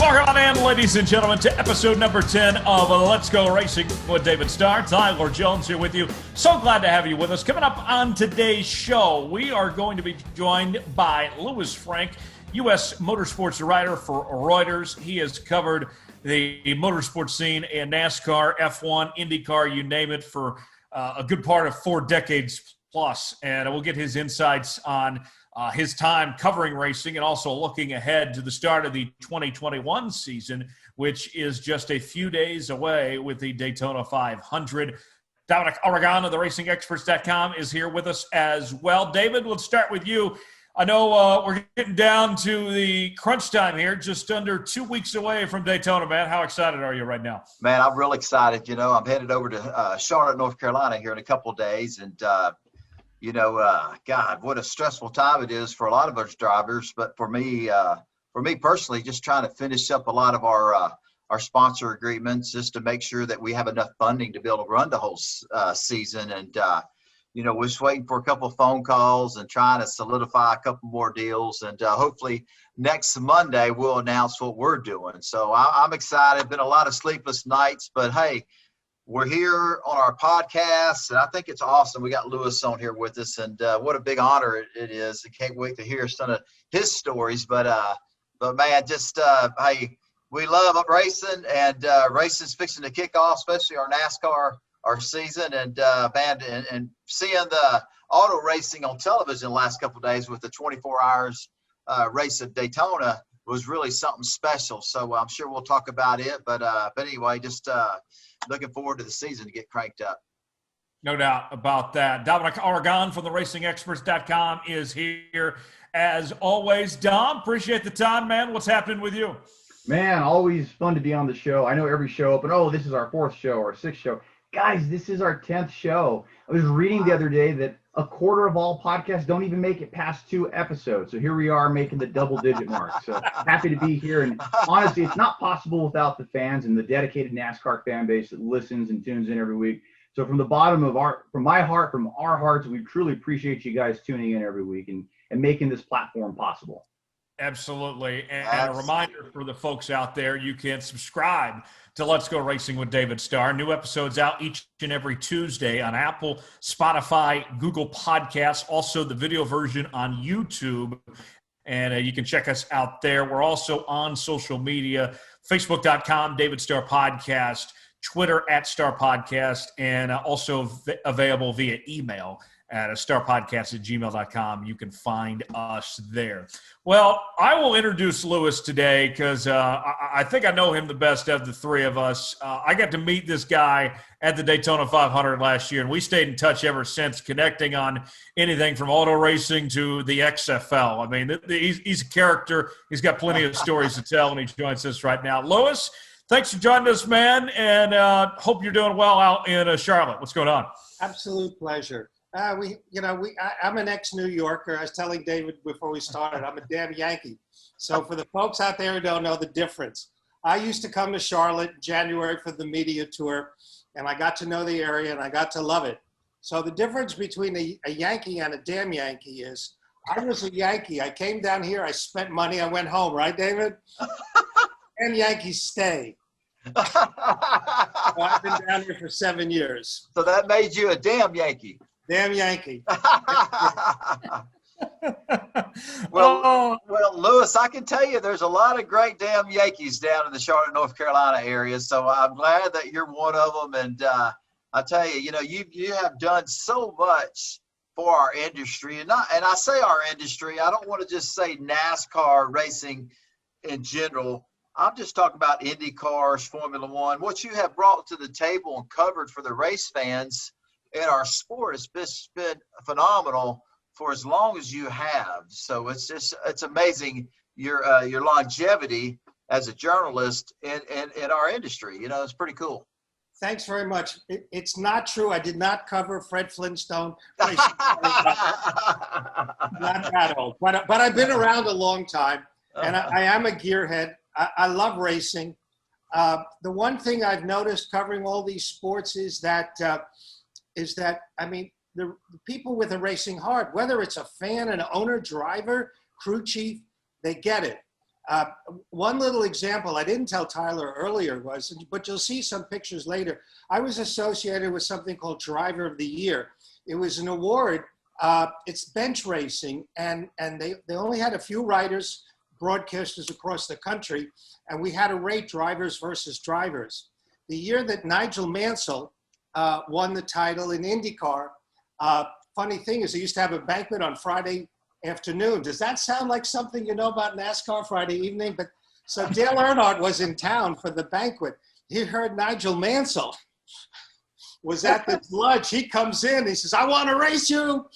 Welcome on in, ladies and gentlemen, to episode number 10 of Let's Go Racing with David Starr. Tyler Jones here with you. So glad to have you with us. Coming up on today's show, we are going to be joined by Franck, U.S. Motorsports writer for Reuters. He has covered the motorsports scene in NASCAR, F1, IndyCar, you name it, for a good part of 4 decades plus. And we'll get his insights on his time covering racing and also looking ahead to the start of the 2021 season, which is just a few days away with the Daytona 500. Dominic Aragon of the RacingExperts.com is here with us as well. David, let's start with you. I know we're getting down to the crunch time here, just under 2 weeks away from Daytona, man. How excited are you right now? Man, I'm real excited. You know, I'm headed over to Charlotte, North Carolina here in a couple of days. And, God, what a stressful time it is for a lot of us drivers. But for me personally, just trying to finish up a lot of our sponsor agreements just to make sure that we have enough funding to be able to run the whole season. And, we're just waiting for a couple of phone calls and trying to solidify a couple more deals. And hopefully next Monday we'll announce what we're doing. So I'm excited. Been a lot of sleepless nights, but hey, we're here on our podcast, and I think it's awesome. We got Lewis on here with us, and what a big honor it is. I can't wait to hear some of his stories. But man, just hey, we love racing, and racing's fixing to kick off, especially our NASCAR season, and man, and seeing the auto racing on television the last couple of days with the 24 hours race at Daytona was really something special. So I'm sure we'll talk about it. But anyway, just looking forward to the season to get cranked up. No doubt about that. Dominic Aragon from the RacingExperts.com is here as always. Dom, appreciate the time, man. What's happening with you? Man, always fun to be on the show. I know every show, but this is our 4th show or 6th show. Guys, this is our 10th show. I was reading the other day that a quarter of all podcasts don't even make it past 2 episodes. So here we are making the double-digit mark. So happy to be here. And honestly, it's not possible without the fans and the dedicated NASCAR fan base that listens and tunes in every week. So from the bottom of my heart, from our hearts, we truly appreciate you guys tuning in every week and making this platform possible. Absolutely. And a reminder for the folks out there, you can subscribe to Let's Go Racing with David Starr. New episodes out each and every Tuesday on Apple, Spotify, Google Podcasts, also the video version on YouTube. And you can check us out there. We're also on social media, Facebook.com, David Starr Podcast, Twitter @Starr Podcast, and also available via email at starpodcast@gmail.com. You can find us there. Well, I will introduce Lewis today because I think I know him the best of the 3 of us. I got to meet this guy at the Daytona 500 last year, and we stayed in touch ever since, connecting on anything from auto racing to the XFL. I mean, he's a character. He's got plenty of stories to tell, and he joins us right now. Lewis, thanks for joining us, man, and hope you're doing well out in Charlotte. What's going on? Absolute pleasure. I'm an ex-New Yorker. I was telling David before we started, I'm a damn Yankee. So for the folks out there who don't know the difference, I used to come to Charlotte in January for the media tour, and I got to know the area, and I got to love it. So the difference between a Yankee and a damn Yankee is I was a Yankee. I came down here. I spent money. I went home. Right, David? And Yankees stay. So I've been down here for 7 years. So that made you a damn Yankee. Damn Yankee. Well, Lewis, I can tell you there's a lot of great damn Yankees down in the Charlotte, North Carolina area. So I'm glad that you're one of them. And I tell you, you have done so much for our industry. And I say our industry, I don't want to just say NASCAR racing in general. I'm just talking about IndyCars, Formula One, what you have brought to the table and covered for the race fans in our sport has been phenomenal for as long as you have. So it's amazing your longevity as a journalist in our industry. It's pretty cool. Thanks very much. It's not true. I did not cover Fred Flintstone. Not that old, but I've been around a long time, and I am a gearhead. I love racing. The one thing I've noticed covering all these sports is that I mean, the people with a racing heart, whether it's a fan, an owner, driver, crew chief, they get it. One little example I didn't tell Tyler earlier was, but you'll see some pictures later. I was associated with something called Driver of the Year. It was an award. It's bench racing, and they only had a few riders, broadcasters across the country, and we had to rate drivers versus drivers. The year that Nigel Mansell won the title in IndyCar, funny thing is, they used to have a banquet on Friday afternoon. Does that sound like something you know about NASCAR Friday evening? But so Dale Earnhardt was in town for the banquet. He heard Nigel Mansell was at this lunch. He comes in, he says, "I want to race you."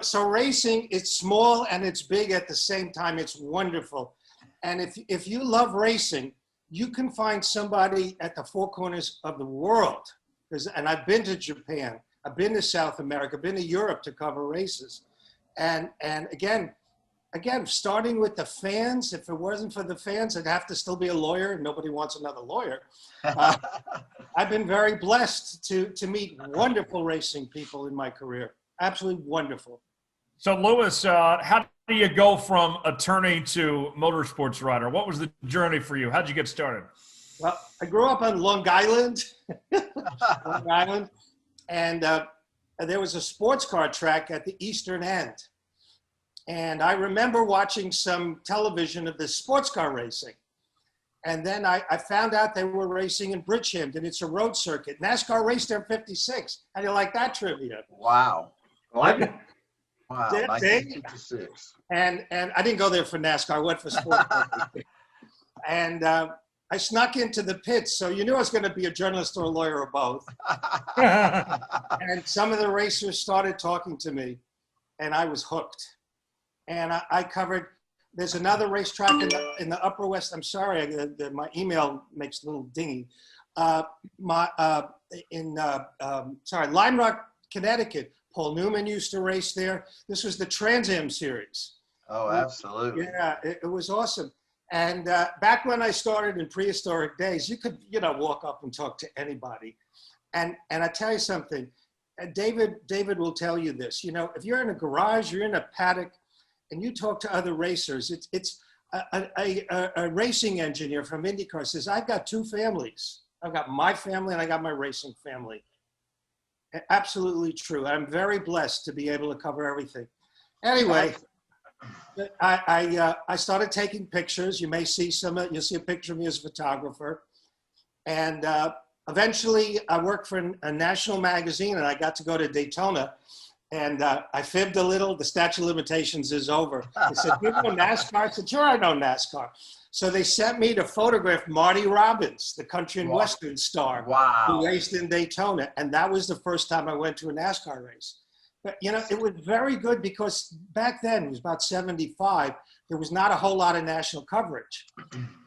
So racing, it's small and it's big at the same time. It's wonderful. And if you love racing, you can find somebody at the four corners of the world. And I've been to Japan, I've been to South America, I've been to Europe to cover races. And again, starting with the fans, if it wasn't for the fans, I'd have to still be a lawyer. Nobody wants another lawyer. I've been very blessed to meet wonderful racing people in my career. Absolutely wonderful. So, Louis, how do you go from attorney to motorsports rider? What was the journey for you? How'd you get started? Well, I grew up on Long Island, and there was a sports car track at the eastern end. And I remember watching some television of this sports car racing. And then I found out they were racing in Bridgehampton. It's a road circuit. NASCAR raced there in '56. How do you like that trivia? Wow. Like it. Wow, Did 1956. And I didn't go there for NASCAR. I went for sports car. And I snuck into the pits. So you knew I was going to be a journalist or a lawyer or both. And some of the racers started talking to me, and I was hooked. And I covered, there's another racetrack in the Upper West. I'm sorry, my email makes a little dingy. Lime Rock, Connecticut. Paul Newman used to race there. This was the Trans Am series. Oh, absolutely. Yeah, it was awesome. And back when I started in prehistoric days, you could, walk up and talk to anybody. And I tell you something, David will tell you this. If you're in a garage, you're in a paddock, and you talk to other racers, it's a racing engineer from IndyCar says, "I've got two families. I've got my family and I got my racing family." Absolutely true. I'm very blessed to be able to cover everything. Anyway, I started taking pictures. You may see you'll see a picture of me as a photographer. And eventually I worked for a national magazine, and I got to go to Daytona. And I fibbed a little. The statute of limitations is over. They said, "You know NASCAR?" I said, "Sure, I know NASCAR." So they sent me to photograph Marty Robbins, the country and western star, who raced in Daytona. And that was the first time I went to a NASCAR race. But, it was very good because back then, it was about 75, there was not a whole lot of national coverage.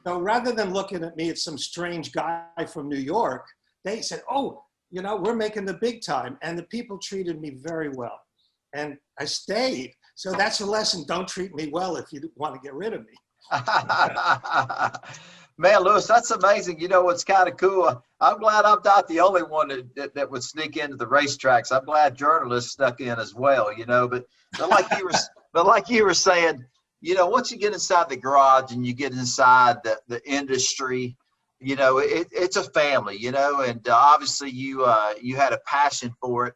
So rather than looking at me as some strange guy from New York, they said, "Oh, we're making the big time." And the people treated me very well. And I stayed. So that's a lesson. Don't treat me well if you want to get rid of me. Man, Louis, that's amazing. What's kind of cool. I'm glad I'm not the only one that would sneak into the racetracks. I'm glad journalists snuck in as well, but like you were saying, once you get inside the garage and you get inside the industry, it's a family, and obviously you had a passion for it,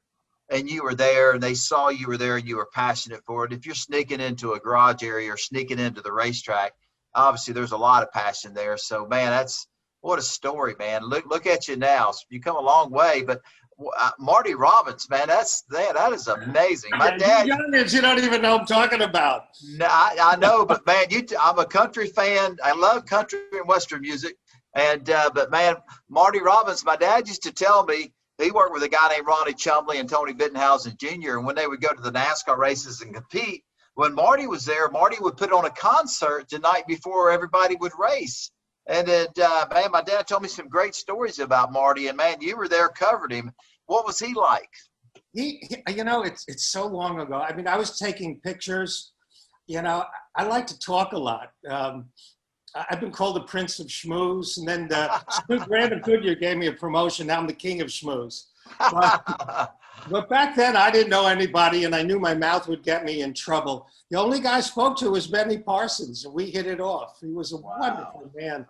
and you were there, and they saw you were there, and you were passionate for it. If you're sneaking into a garage area or sneaking into the racetrack, obviously there's a lot of passion there. So, man, what a story, man. Look at you now. You come a long way, but Marty Robbins, man, that is amazing. My dad, you don't even know what I'm talking about. No, I know, but man, I'm a country fan. I love country and western music, and but man, Marty Robbins, my dad used to tell me he worked with a guy named Ronnie Chumley and Tony Bittenhausen Jr. And when they would go to the NASCAR races and compete, when Marty was there, Marty would put on a concert the night before everybody would race. And then, man, my dad told me some great stories about Marty. And, man, you were there, covered him. What was he like? It's so long ago. I mean, I was taking pictures. I like to talk a lot. I've been called the Prince of Schmooze. And then Brandon Goodyear gave me a promotion. Now I'm the King of Schmooze. But back then, I didn't know anybody, and I knew my mouth would get me in trouble. The only guy I spoke to was Benny Parsons, and we hit it off. He was a wonderful man.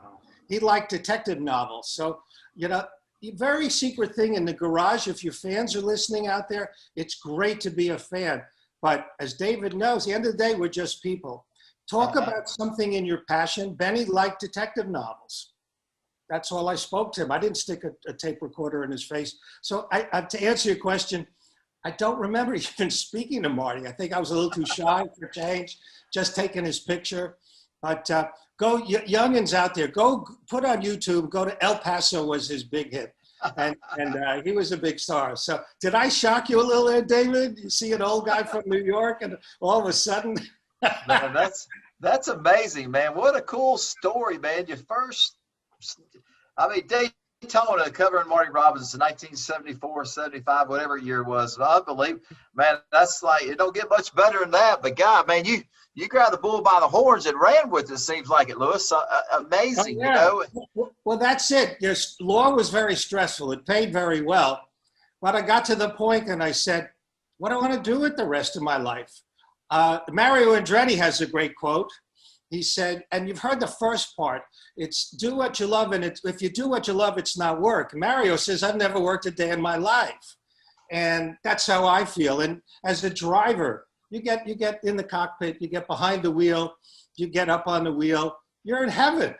He liked detective novels. So, you know, a very secret thing in the garage. If your fans are listening out there, it's great to be a fan. But as David knows, at the end of the day, we're just people. Talk about something in your passion. Benny liked detective novels. That's all I spoke to him. I didn't stick a tape recorder in his face. So to answer your question, I don't remember even speaking to Marty. I think I was a little too shy for change, just taking his picture. But go, youngins out there, go put on YouTube, go to El Paso was his big hit. And he was a big star. So did I shock you a little there, David? You see an old guy from New York and all of a sudden. Man, that's amazing, man. What a cool story, man. Your first, I mean, Daytona covering Marty Robinson, 1974, 75, whatever year it was. I believe, man, that's like, it don't get much better than that. But God, man, you grabbed the bull by the horns and ran with it, seems like it, Lewis. Amazing, oh, yeah. you know. Well, that's it. This law was very stressful. It paid very well. But I got to the point and I said, what do I want to do with the rest of my life? Mario Andretti has a great quote. He said, and you've heard the first part, it's do what you love, and if you do what you love, it's not work. Mario says, I've never worked a day in my life. And that's how I feel. And as a driver, you get in the cockpit, you get behind the wheel, you get up on the wheel, you're in heaven.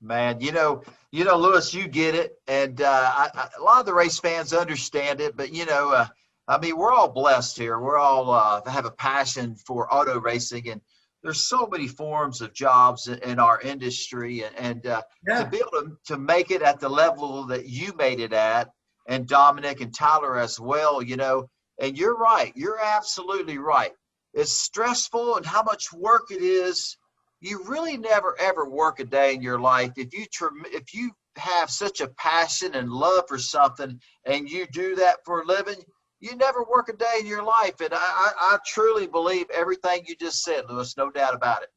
Man, you know, Lewis, you get it. And a lot of the race fans understand it, but, you know, I mean, we're all blessed here. We're all have a passion for auto racing, and there's so many forms of jobs in our industry, and to be able to make it at the level that you made it at, and Dominic and Tyler as well, you know, and you're right. You're absolutely right. It's stressful and how much work it is. You really never, ever work a day in your life. If you have such a passion and love for something and you do that for a living, you never work a day in your life. And I truly believe everything you just said, Lewis, no doubt about it.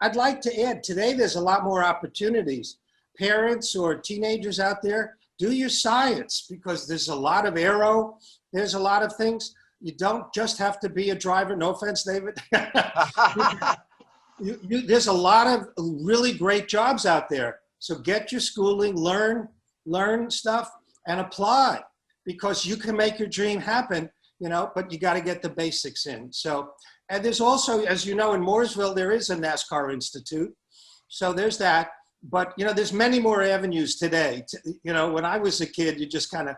I'd like to add, today there's a lot more opportunities. Parents or teenagers out there, do your science, because there's a lot of aero. There's a lot of things. You don't just have to be a driver. No offense, David. There's a lot of really great jobs out there. So get your schooling, learn stuff, and apply. Because you can make your dream happen, you know, but you got to get the basics in. So, and there's also, as you know, in Mooresville, there is a NASCAR Institute. So there's that. But, you know, there's many more avenues today. You know, when I was a kid, you just kind of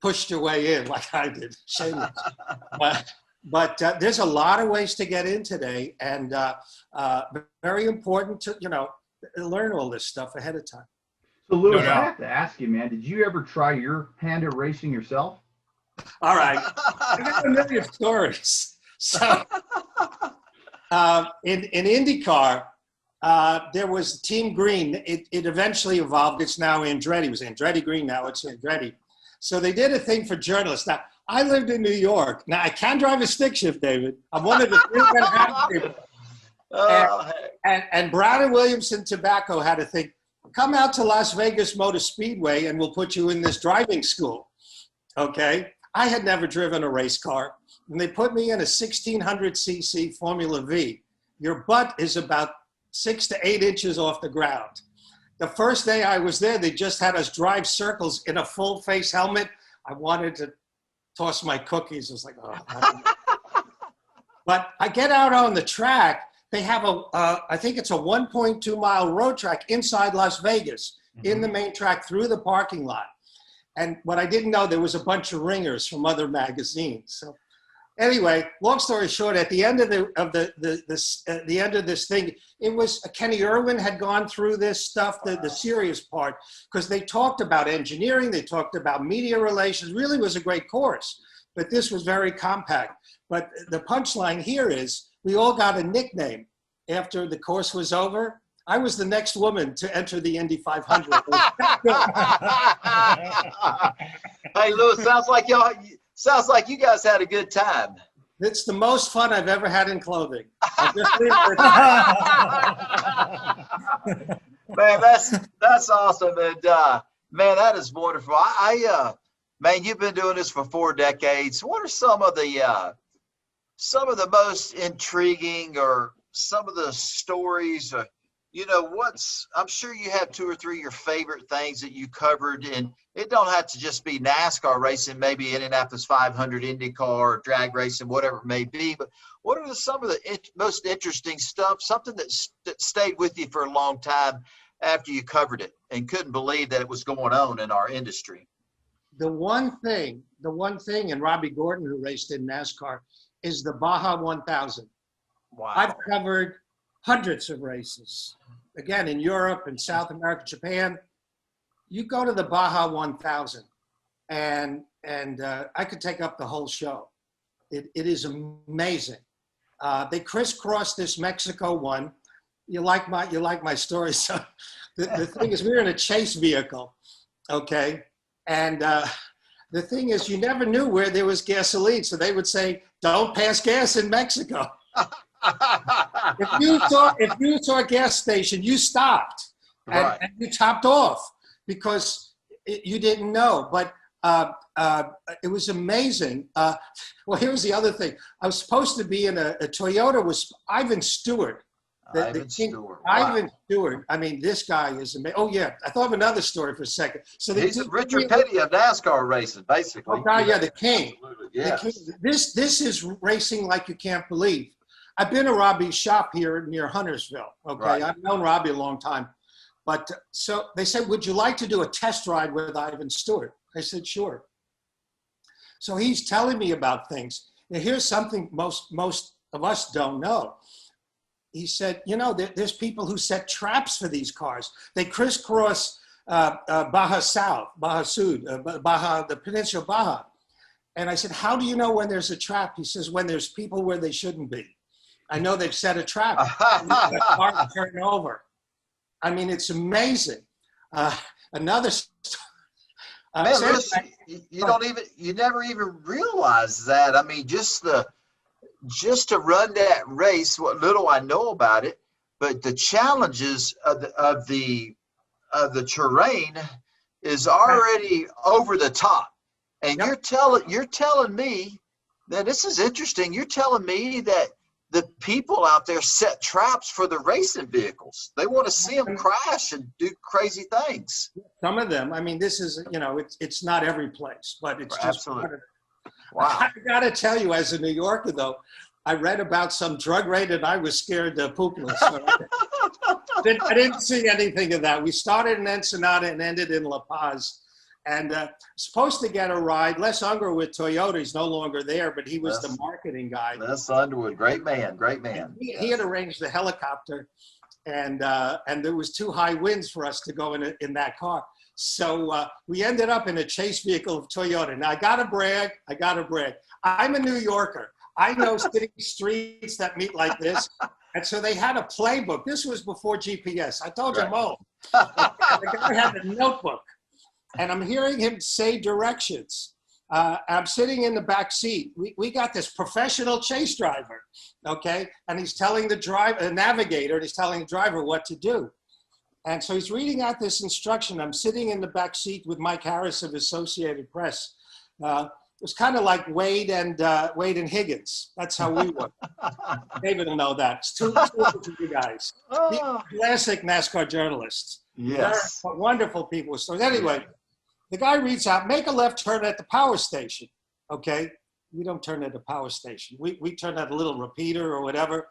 pushed your way in like I did. Shameless. But there's a lot of ways to get in today. And very important to, you know, learn all this stuff ahead of time. So, Lewis, I have to ask you, man, did you ever try your hand at racing yourself? All right. I got a million stories. So, in IndyCar, there was Team Green. It eventually evolved. It's now Andretti. It was Andretti Green. Now it's Andretti. So they did a thing for journalists. Now, I lived in New York. Now, I can drive a stick shift, David. I'm one of the few that have people. And Brown and Williamson Tobacco had a thing. Come out to Las Vegas Motor Speedway and we'll put you in this driving school. Okay. I had never driven a race car, and they put me in a 1600cc Formula V. Your butt is about 6 to 8 inches off the ground. The first day I was there, they just had us drive circles in a full face helmet. I wanted to toss my cookies. I was like, oh. But I get out on the track. They have I think it's a 1.2 mile road track inside Las Vegas, in the main track through the parking lot. And what I didn't know, there was a bunch of ringers from other magazines. So anyway, long story short, at the end of the end of this thing, it was Kenny Irwin had gone through this stuff, the serious part, because they talked about engineering, they talked about media relations. Really was a great course, but this was very compact. But the punchline here is, we all got a nickname after the course was over. I was the next woman to enter the Indy 500. Hey, Lewis, sounds like you guys had a good time. It's the most fun I've ever had in clothing. Man, that's awesome, and man, that is wonderful. Man, you've been doing this for 4 decades. What are some of the most intriguing, or some of the stories, or, I'm sure you have 2 or 3 of your favorite things that you covered, and it don't have to just be NASCAR racing, maybe Indianapolis 500, IndyCar, drag racing, whatever it may be. But what are some of the most interesting stuff, something that stayed with you for a long time after you covered it and couldn't believe that it was going on in our industry? The one thing, and Robbie Gordon, who raced in NASCAR, is the Baja 1000. Wow. I've covered hundreds of races, again, in Europe and South America, Japan. You go to the Baja 1000, and I could take up the whole show. It is amazing. They crisscrossed this Mexico one. You like my story. So the thing is, we were in a chase vehicle, okay? And the thing is, you never knew where there was gasoline. So they would say, don't pass gas in Mexico. If you saw a gas station, you stopped and you topped off because you didn't know. But it was amazing. Well, here's the other thing. I was supposed to be in a Toyota with Ivan Stewart. Ivan Stewart. Ivan Stewart. I mean, this guy is amazing. Oh, yeah. I thought of another story for a second. So he's the Richard Petty of NASCAR racing, basically. Oh, God, yeah, the king. Yes. The king. This is racing like you can't believe. I've been to Robbie's shop here near Huntersville. Okay, Right. I've known Robbie a long time. But so they said, would you like to do a test ride with Ivan Stewart? I said, sure. So he's telling me about things. Now, here's something most of us don't know. He said, there's people who set traps for these cars. They crisscross Baja South, Baja Sud, the Peninsula Baja. And I said, how do you know when there's a trap? He says, when there's people where they shouldn't be. I know they've set a trap. The car turn over. I mean, it's amazing. Another Man, listen, you never even realize that. I mean, just to run that race, what little I know about it, but the challenges of the terrain is already over the top. And you're telling me that this is interesting. You're telling me that the people out there set traps for the racing vehicles. They want to see them crash and do crazy things. Some of them. I mean, this is, it's not every place, but it's just absolutely. Wow. I got to tell you, as a New Yorker, though, I read about some drug raid and I was scared to poopless. So I didn't see anything of that. We started in Ensenada and ended in La Paz. And supposed to get a ride. Les Unger with Toyota, he's no longer there, but he was the marketing guy. Les Underwood, great man. He had arranged the helicopter, and there was 2 high winds for us to go in that car. So we ended up in a chase vehicle of Toyota. Now I gotta brag. I'm a New Yorker. I know city streets that meet like this. And so they had a playbook. This was before GPS. I told you, Mo. The guy had a notebook. And I'm hearing him say directions. I'm sitting in the back seat. We got this professional chase driver, okay? And he's telling the navigator, and he's telling the driver what to do. And so he's reading out this instruction. I'm sitting in the back seat with Mike Harris of Associated Press. It was kind of like Wade and Higgins. That's how we were. David will know that. It's two of you guys. Classic NASCAR journalists. Yes. They're wonderful people. So anyway, the guy reads out, make a left turn at the power station. Okay? We don't turn at the power station. We turn at a little repeater or whatever.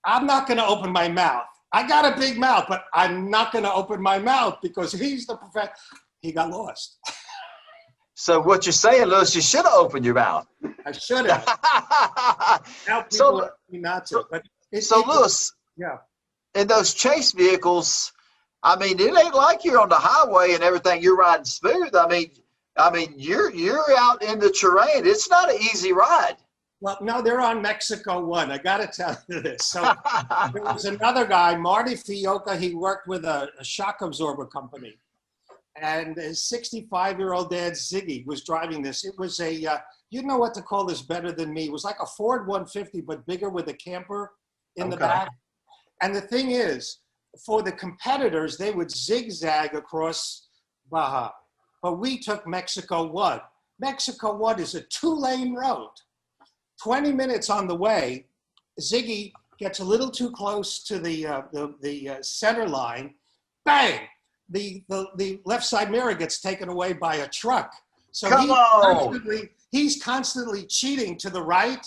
I'm not going to open my mouth. I got a big mouth, but I'm not going to open my mouth because he's the professor. He got lost. So what you're saying, Lewis, you should have opened your mouth. I should have. Now people want me not to. But Lewis, yeah. In those chase vehicles, I mean, it ain't like you're on the highway and everything. You're riding smooth. I mean, you're out in the terrain. It's not an easy ride. Well, no, they're on Mexico 1. I got to tell you this. So there was another guy, Marty Fioca. He worked with a shock absorber company. And his 65-year-old dad, Ziggy, was driving this. It was a, you know what to call this better than me. It was like a Ford 150, but bigger with a camper in the back. And the thing is, for the competitors, they would zigzag across Baja. but we took Mexico 1. Mexico 1 is a 2-lane road. 20 minutes on the way, Ziggy gets a little too close to the center line. Bang! The left side mirror gets taken away by a truck. So he's constantly cheating to the right.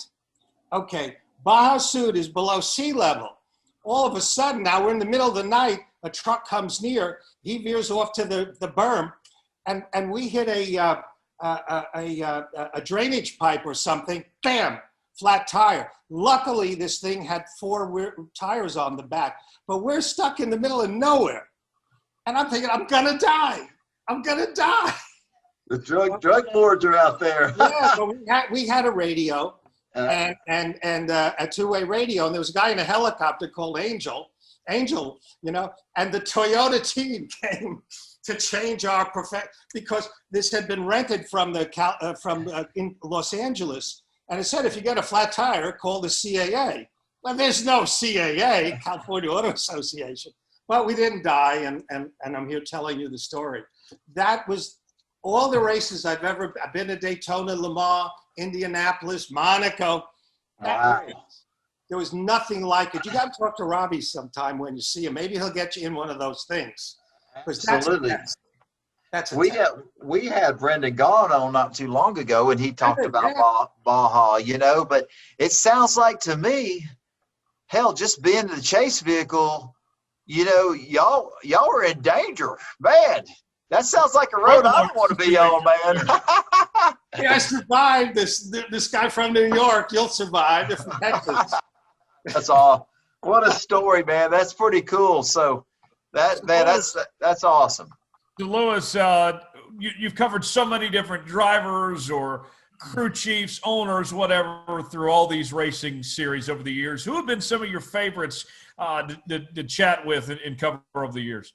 Okay, Baja Sud is below sea level. All of a sudden, now we're in the middle of the night, a truck comes near, he veers off to the berm, and we hit a drainage pipe or something, bam, flat tire. Luckily, this thing had 4 tires on the back, but we're stuck in the middle of nowhere. And I'm thinking, I'm gonna die. I'm gonna die. The drug lords are out there. Yeah, but we had a radio and a 2-way radio, and there was a guy in a helicopter called Angel, you know, and the Toyota team came to change our because this had been rented from in Los Angeles, and it said if you get a flat tire, call the CAA. Well, there's no CAA, California Auto Association, but we didn't die, and I'm here telling you the story. That was all the races I've been to: Daytona, Le Mans, Indianapolis, Monaco. Wow. There was nothing like it. You got to talk to Robbie sometime when you see him. Maybe he'll get you in one of those things. Absolutely. That's we had Brendan Gaughan on not too long ago, and he talked about Baja, you know. But it sounds like to me, hell, just being in the chase vehicle, you know, y'all are in danger, man. That sounds like a road I don't want to be on, man. Yeah, I survived this guy from New York. You'll survive. They're from Texas. That's all. What a story, man. That's pretty cool. So that's awesome. So Louis, you've covered so many different drivers or crew chiefs, owners, whatever, through all these racing series over the years. Who have been some of your favorites to chat with and cover over the years?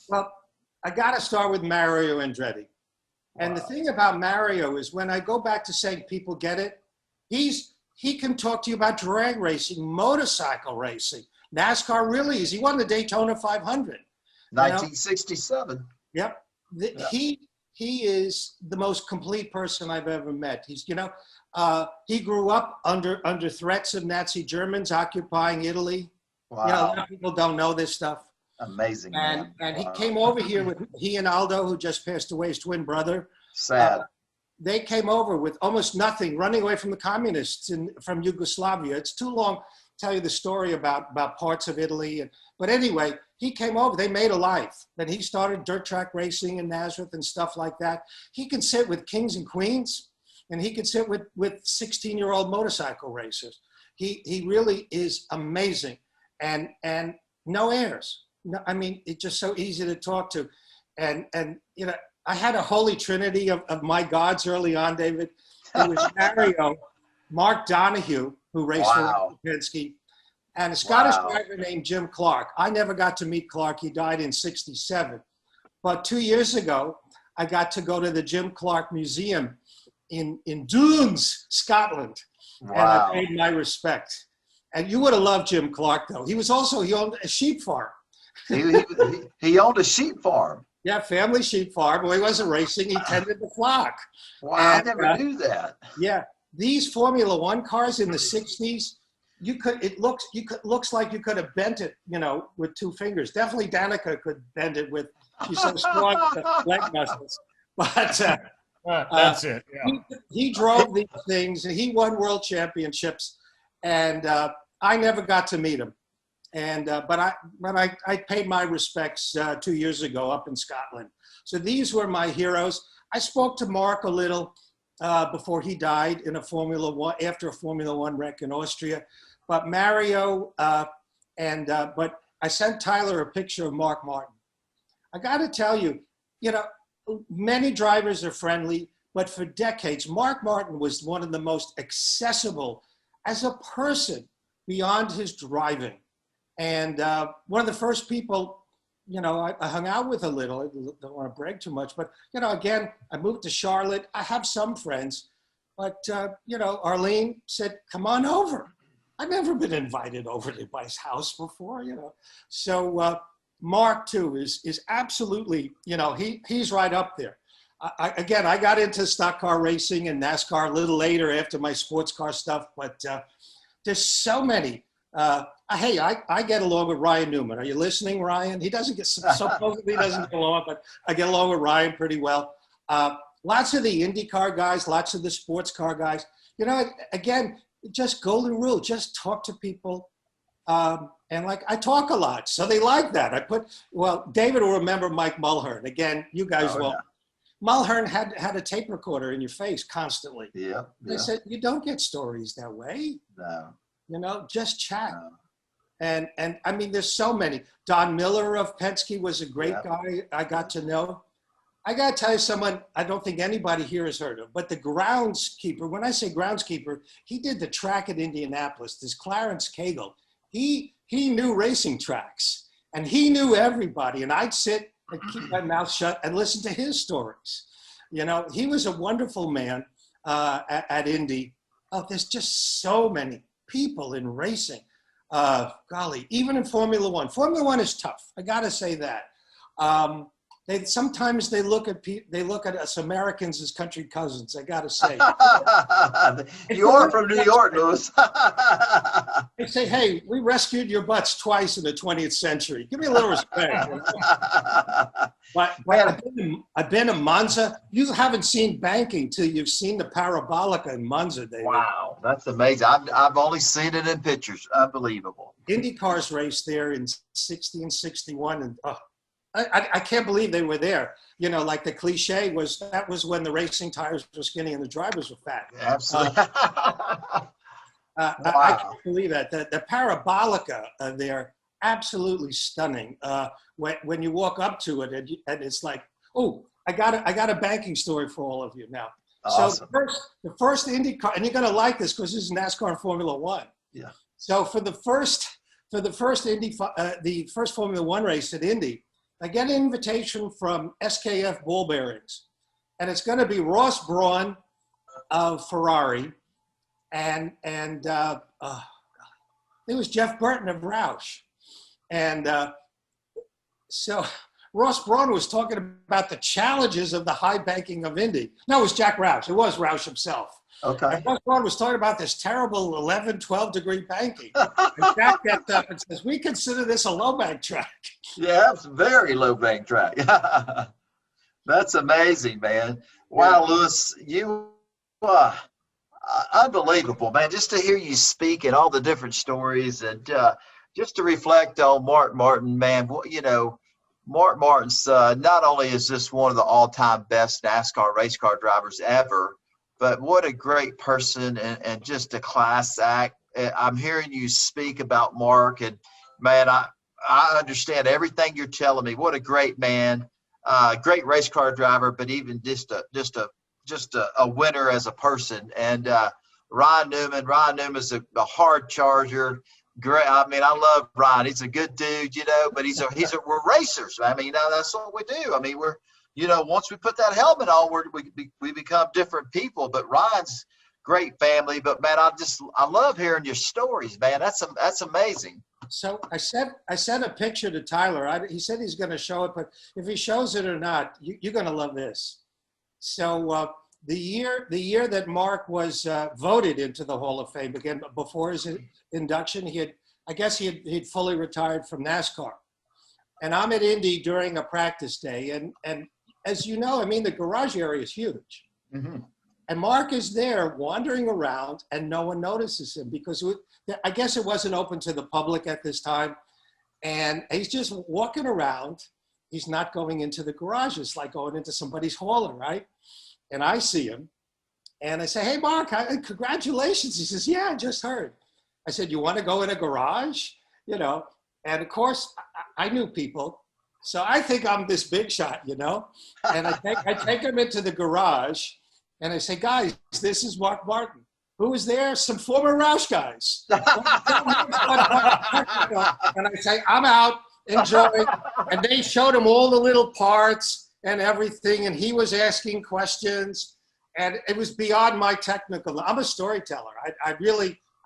Well, I got to start with Mario Andretti. And the thing about Mario is when I go back to saying people get it, he can talk to you about drag racing, motorcycle racing, NASCAR relays. He won the Daytona 500. 1967. Yep. He is the most complete person I've ever met. He's, you know, he grew up under threats of Nazi Germans occupying Italy. Wow. You know, a lot of people don't know this stuff. Amazing. And he came over here with he and Aldo, who just passed away, his twin brother. Sad. They came over with almost nothing, running away from the communists from Yugoslavia. It's too long to tell you the story about parts of Italy. But anyway, he came over. They made a life. Then he started dirt track racing in Nazareth and stuff like that. He can sit with kings and queens, and he can sit with 16-year-old motorcycle racers. He really is amazing, and no airs. No, I mean, it's just so easy to talk to. And you know, I had a holy trinity of my gods early on, David. It was Mario, Mark Donahue, who raced for Penske, and a Scottish driver named Jim Clark. I never got to meet Clark. He died in '67. But 2 years ago, I got to go to the Jim Clark Museum in Dunes, Scotland. Wow. And I paid my respect. And you would have loved Jim Clark, though. He owned a sheep farm. he owned a sheep farm. Yeah, family sheep farm. Well, he wasn't racing. He tended the flock. Wow, I never knew that. Yeah, these Formula One cars in the '60s, looks like you could have bent it, you know, with 2 fingers. Definitely Danica could bend it with. She's so strong with the leg muscles. But that's it. Yeah. He drove these things, and he won world championships. And I never got to meet him. And but I paid my respects 2 years ago up in Scotland. So these were my heroes. I spoke to Mark a little before he died in after a Formula One wreck in Austria. But Mario but I sent Tyler a picture of Mark Martin. I got to tell you, you know, many drivers are friendly, but for decades, Mark Martin was one of the most accessible as a person beyond his driving. And one of the first people, you know, I hung out with a little. I don't want to brag too much, but, you know, again, I moved to Charlotte. I have some friends, but, you know, Arlene said, come on over. I've never been invited over to my house before, you know. So Mark, too, is absolutely, you know, he's right up there. Again, I got into stock car racing and NASCAR a little later after my sports car stuff, but there's so many. Hey, I get along with Ryan Newman. Are you listening, Ryan? He doesn't get, supposedly doesn't get along, but I get along with Ryan pretty well. Lots of the IndyCar guys, lots of the sports car guys. You know, again, just golden rule, just talk to people. And like, I talk a lot, so they like that. David will remember Mike Mulhern. Again, you guys won't. Yeah. Mulhern had a tape recorder in your face constantly. Yeah. They said, you don't get stories that way. No. You know, just chat. No. And I mean, there's so many. Don Miller of Penske was a great guy I got to know. I got to tell you someone I don't think anybody here has heard of, but the groundskeeper, when I say groundskeeper, he did the track at Indianapolis, this Clarence Cagle. He knew racing tracks and he knew everybody. And I'd sit and keep my mouth shut and listen to his stories. You know, he was a wonderful man at Indy. Oh, there's just so many people in racing. Golly, even in Formula One. Formula One is tough. I got to say that. Sometimes they look at us Americans as country cousins. I got to say. You are from New York, Louis. They say, "Hey, we rescued your butts twice in the 20th century. Give me a little respect." You know? But I've been to Monza. You haven't seen banking till you've seen the Parabolica in Monza, David. Wow, that's amazing. I've only seen it in pictures. Unbelievable. IndyCars raced there in 60 and 61, and I can't believe they were there. You know, like the cliche was, that was when the racing tires were skinny and the drivers were fat. Absolutely. Wow. I can't believe that. The Parabolica there, absolutely stunning. When you walk up to it and it's like, oh, I got a banking story for all of you now. Awesome. So the first IndyCar, and you're going to like this because this is NASCAR and Formula One. Yeah. So for the first Formula One race at Indy, I get an invitation from SKF Ball Bearings, and it's going to be Ross Brawn of Ferrari, and it was Jeff Burton of Roush, and so Ross Brawn was talking about the challenges of the high banking of Indy. No, it was Jack Roush. It was Roush himself. Okay. And Ross Brawn was talking about this terrible 11, 12-degree banking. And Jack gets up and says, "We consider this a low bank track." Yeah, it's a very low bank track. That's amazing, man. Wow, Louis, you unbelievable, man. Just to hear you speak and all the different stories, and just to reflect on Mark Martin, man. You know, Mark Martin's not only is this one of the all-time best NASCAR race car drivers ever, but what a great person and just a class act. I'm hearing you speak about Mark, and man, I understand everything you're telling me. What a great man, great race car driver, but even just a winner as a person. And Ryan Newman's a hard charger. Great. I mean, I love Ryan. He's a good dude, you know, but we're racers. I mean, that's what we do. I mean, once we put that helmet on, we become different people. But Ryan's great family. But man, I love hearing your stories, man. That's amazing. So I sent a picture to Tyler. He said he's going to show it, but if he shows it or not, you're going to love this. So the year that Mark was voted into the Hall of Fame, again before his induction, he'd fully retired from NASCAR, and I'm at Indy during a practice day, and as you know, I mean, the garage area is huge. Mm-hmm. And Mark is there wandering around and no one notices him because I guess it wasn't open to the public at this time. And he's just walking around. He's not going into the garage. It's like going into somebody's hauler, right? And I see him and I say, "Hey, Mark, congratulations." He says, "Yeah, I just heard." I said, "You want to go in a garage?" You know, and of course I knew people. So I think I'm this big shot, you know, and I take him into the garage. And I say, "Guys, this is Mark Martin." Who was there? Some former Roush guys. And I say, "I'm out, enjoy." And they showed him all the little parts and everything. And he was asking questions. And it was beyond my technical. I'm a storyteller. I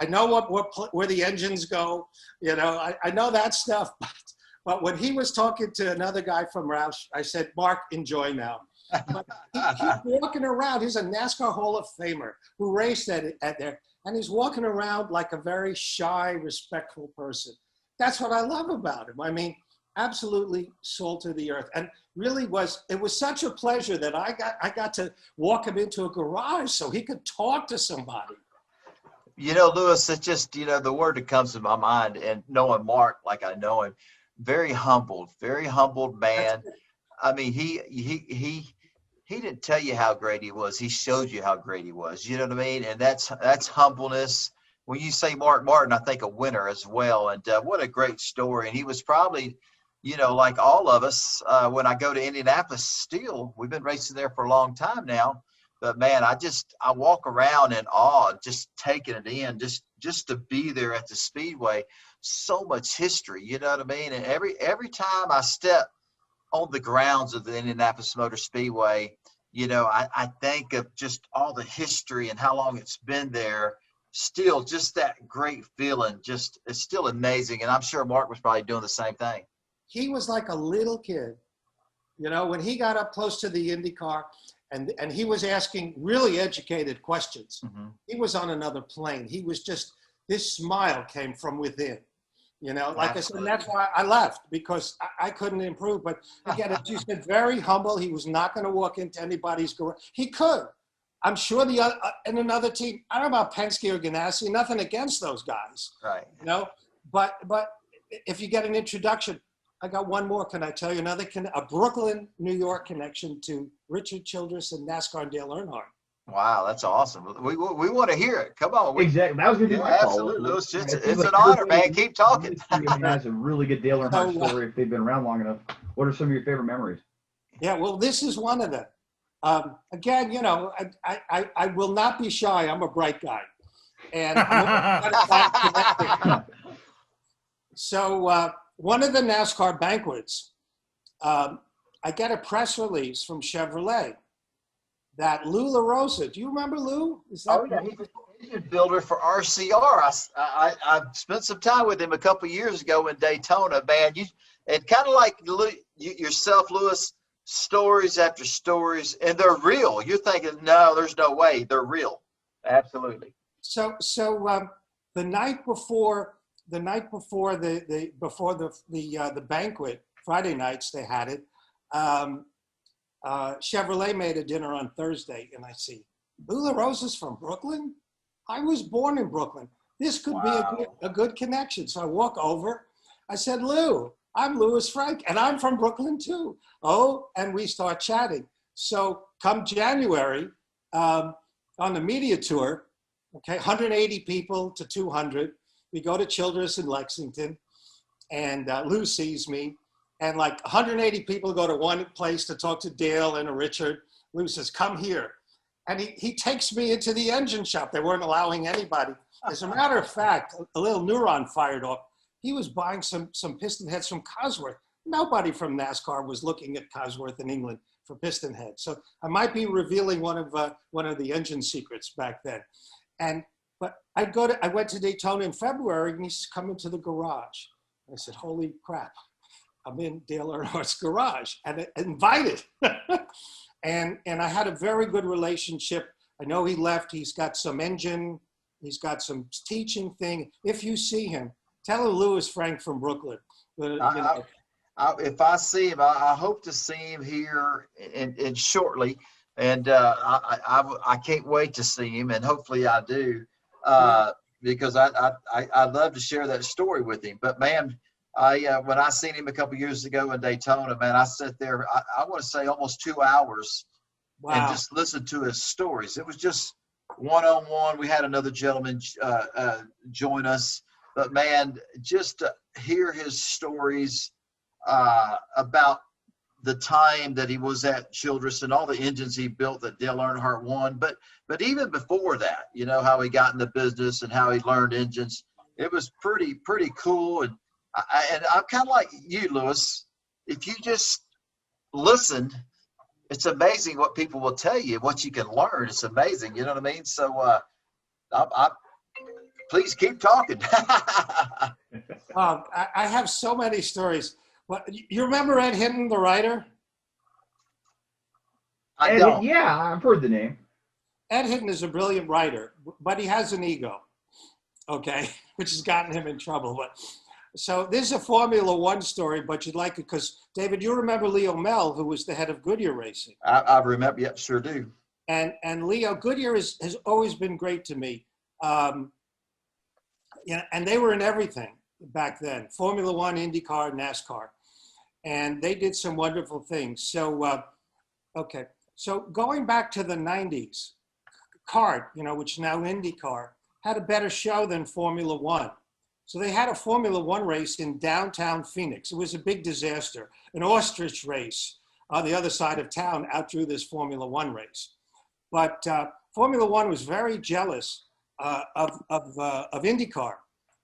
know where the engines go. You know, I know that stuff. But when he was talking to another guy from Roush, I said, "Mark, enjoy now." But he's walking around. He's a NASCAR Hall of Famer who raced at there. And he's walking around like a very shy, respectful person. That's what I love about him. I mean, absolutely salt of the earth. And really it was such a pleasure that I got to walk him into a garage so he could talk to somebody. You know, Lewis, it's just, you know, the word that comes to my mind, and knowing Mark like I know him, very humbled man. I mean, he didn't tell you how great he was. He showed you how great he was. You know what I mean? And that's humbleness. When you say Mark Martin, I think a winner as well. And what a great story. And he was probably, you know, like all of us, when I go to Indianapolis still, we've been racing there for a long time now. But man, I walk around in awe, just taking it in, just to be there at the Speedway. So much history, you know what I mean? And every time I step on the grounds of the Indianapolis Motor Speedway, you know, I think of just all the history and how long it's been there. Still, just that great feeling, just it's still amazing. And I'm sure Mark was probably doing the same thing. He was like a little kid, you know, when he got up close to the IndyCar and he was asking really educated questions. Mm-hmm. He was on another plane. He was just, this smile came from within. You know, like I said, and that's why I left, because I couldn't improve. But again, as you said, very humble. He was not going to walk into anybody's garage. He could. I'm sure in another team, I don't know about Penske or Ganassi, nothing against those guys. Right. You know, but if you get an introduction, I got one more. Can I tell you another? A Brooklyn, New York connection to Richard Childress and NASCAR and Dale Earnhardt. Wow, that's awesome. We want to hear it. Come on. Exactly. That was going to be my absolutely. It's an honor, man. Keep talking. Has a really good Dale Earnhardt story if they've been around long enough. What are some of your favorite memories? Yeah, well, this is one of them. Again, you know, I will not be shy. I'm a bright guy. And so one of the NASCAR banquets, I get a press release from Chevrolet that Lou LaRosa, do you remember Lou? Is that He's an engine builder for RCR. I spent some time with him a couple of years ago in Daytona, man. And kind of like yourself, Lewis, stories after stories, and they're real. You're thinking, no, there's no way. They're real. Absolutely. So the night before the banquet, Friday nights they had it. Chevrolet made a dinner on Thursday, and I see Lou LaRosa's from Brooklyn. I was born in Brooklyn. This could be a good connection. So I walk over. I said, Lou, I'm Louis Franck, and I'm from Brooklyn too. Oh, and we start chatting. So come January, on the media tour, okay, 180 people to 200. We go to Childress in Lexington, and Lou sees me. And like 180 people go to one place to talk to Dale and Richard. Lou says, come here. And he takes me into the engine shop. They weren't allowing anybody. As a matter of fact, a little neuron fired off. He was buying some piston heads from Cosworth. Nobody from NASCAR was looking at Cosworth in England for piston heads. So I might be revealing one of the engine secrets back then. But I went to Daytona in February, and he's coming to the garage. I said, holy crap. I'm in Dale Earnhardt's garage and invited. and I had a very good relationship. I know he left. He's got some engine. He's got some teaching thing. If you see him, tell him Louis Franck from Brooklyn. If I see him, I hope to see him here in shortly. And I can't wait to see him. And hopefully I do, because I'd love to share that story with him. But man, when I seen him a couple years ago in Daytona, man, I sat there, I want to say almost 2 hours and just listened to his stories. It was just one-on-one. We had another gentleman join us, but man, just to hear his stories about the time that he was at Childress and all the engines he built that Dale Earnhardt won. But even before that, you know, how he got in the business and how he learned engines. It was pretty cool. And I'm kind of like you, Louis. If you just listen, it's amazing what people will tell you, what you can learn. It's amazing. You know what I mean? So please keep talking. I have so many stories. You remember Ed Hinton, the writer? I don't. Yeah, I've heard the name. Ed Hinton is a brilliant writer, but he has an ego, okay, which has gotten him in trouble. But so this is a Formula One story, but you'd like it because, David, you remember Leo Mel, who was the head of Goodyear Racing. I remember. Yep, sure do. And Leo, Goodyear has always been great to me. And they were in everything back then, Formula One, IndyCar, NASCAR. And they did some wonderful things. So, okay. So going back to the 90s, CART, which is now IndyCar, had a better show than Formula One. So they had a Formula One race in downtown Phoenix. It was a big disaster. An ostrich race on the other side of town outdrew this Formula One race. But Formula One was very jealous of IndyCar.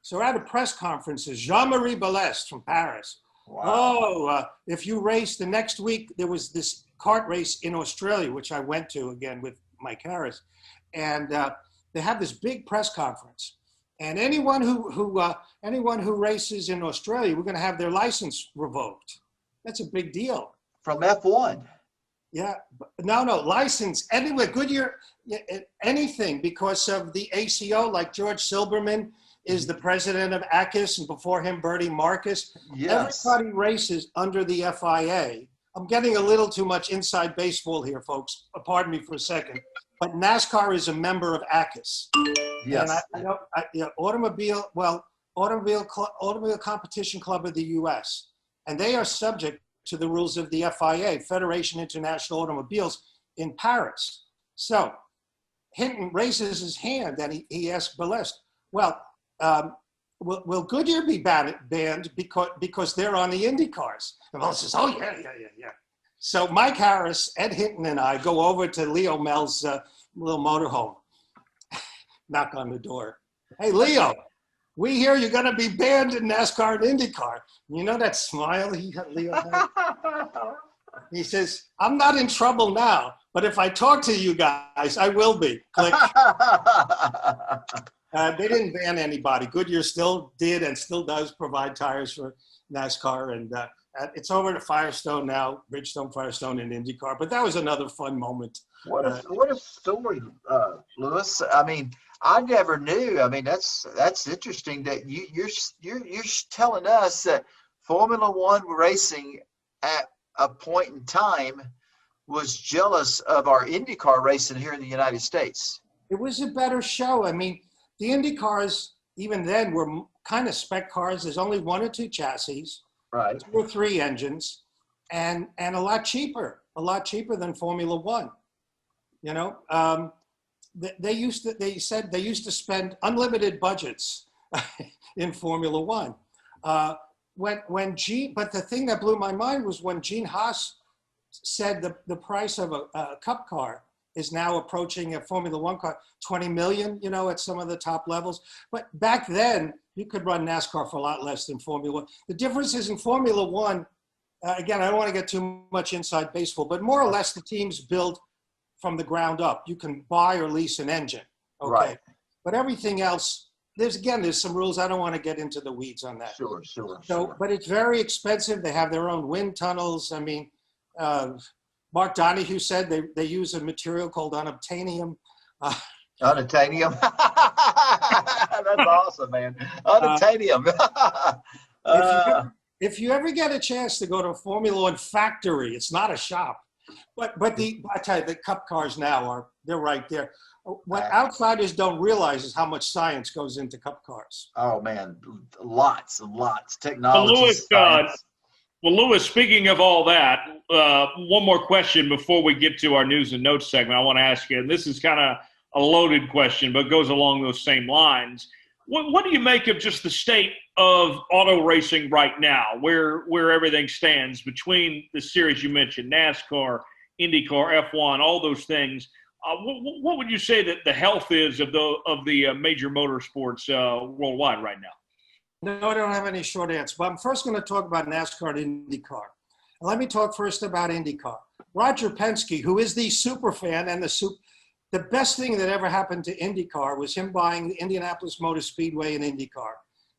So at a press conferences, Jean-Marie Balestre from Paris. Wow. If you race the next week, there was this kart race in Australia, which I went to again with Mike Harris. And they have this big press conference. And anyone who races in Australia, we're going to have their license revoked. That's a big deal. From F1. Yeah, no, license, anyway, Goodyear, anything, because of the ACO, like George Silberman is the president of ACUS, and before him, Bertie Marcus. Yes. Everybody races under the FIA. I'm getting a little too much inside baseball here, folks. Pardon me for a second. But NASCAR is a member of ACUS. Yes. And Automobile Competition Club of the U.S., and they are subject to the rules of the FIA, Federation International Automobiles, in Paris. So Hinton raises his hand and he asks Balestre, well, will Goodyear be banned because they're on the Indy cars? And Balestre says, oh, yeah. So Mike Harris, Ed Hinton, and I go over to Leo Mel's little motorhome. Knock on the door. Hey, Leo, we hear you're going to be banned in NASCAR and IndyCar. You know that smile Leo had? He says, I'm not in trouble now, but if I talk to you guys, I will be. Click. They didn't ban anybody. Goodyear still did and still does provide tires for NASCAR. And it's over to Firestone now, Bridgestone, Firestone, and IndyCar. But that was another fun moment. What a story, Lewis. I mean, I never knew. I mean, that's interesting that you're telling us that Formula One racing at a point in time was jealous of our IndyCar racing here in the United States. It was a better show. I mean, the Indy cars even then were kind of spec cars. There's only one or two chassis, right? 2 or 3 engines, and a lot cheaper than Formula One. They said they used to spend unlimited budgets in Formula One. But the thing that blew my mind was when Gene Haas said the price of a Cup car is now approaching a Formula One car, 20 million, at some of the top levels. But back then, you could run NASCAR for a lot less than Formula One. The difference is in Formula One, again, I don't want to get too much inside baseball, but more or less the teams build from the ground up. You can buy or lease an engine, okay? Right. But everything else, there's some rules. I don't want to get into the weeds on that. Sure. But it's very expensive. They have their own wind tunnels. I mean, Mark Donohue said they use a material called unobtainium. Unobtainium? That's awesome, man. Unobtainium. If you ever get a chance to go to a Formula One factory, it's not a shop. But I tell you, the Cup cars now they're right there. What outsiders don't realize is how much science goes into Cup cars. Oh man, lots and lots. Technology. Lewis, speaking of all that, one more question before we get to our news and notes segment. I want to ask you, and this is kind of a loaded question, but goes along those same lines. What do you make of just the state of auto racing right now, where everything stands between the series you mentioned, NASCAR, IndyCar, F1, all those things? What would you say that the health is of the major motorsports worldwide right now? No, I don't have any short answer, but I'm first going to talk about NASCAR and IndyCar. And let me talk first about IndyCar. Roger Penske, who is the super fan and the best thing that ever happened to IndyCar was him buying the Indianapolis Motor Speedway and IndyCar,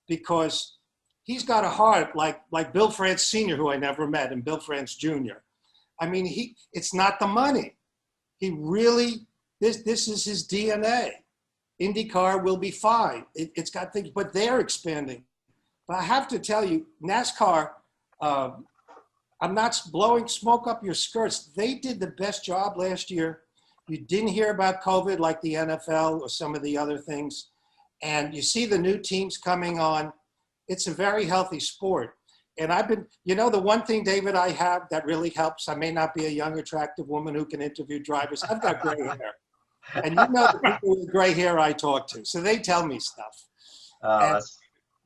because he's got a heart like Bill France Sr., who I never met, and Bill France Jr. I mean, it's not the money. He really, this is his DNA. IndyCar will be fine. It's got things, but they're expanding. But I have to tell you, NASCAR, I'm not blowing smoke up your skirts. They did the best job last year. You didn't hear about COVID like the NFL or some of the other things. And you see the new teams coming on. It's a very healthy sport. And I've been, the one thing, David, I have that really helps, I may not be a young, attractive woman who can interview drivers. I've got gray hair. And the people with gray hair I talk to. So they tell me stuff.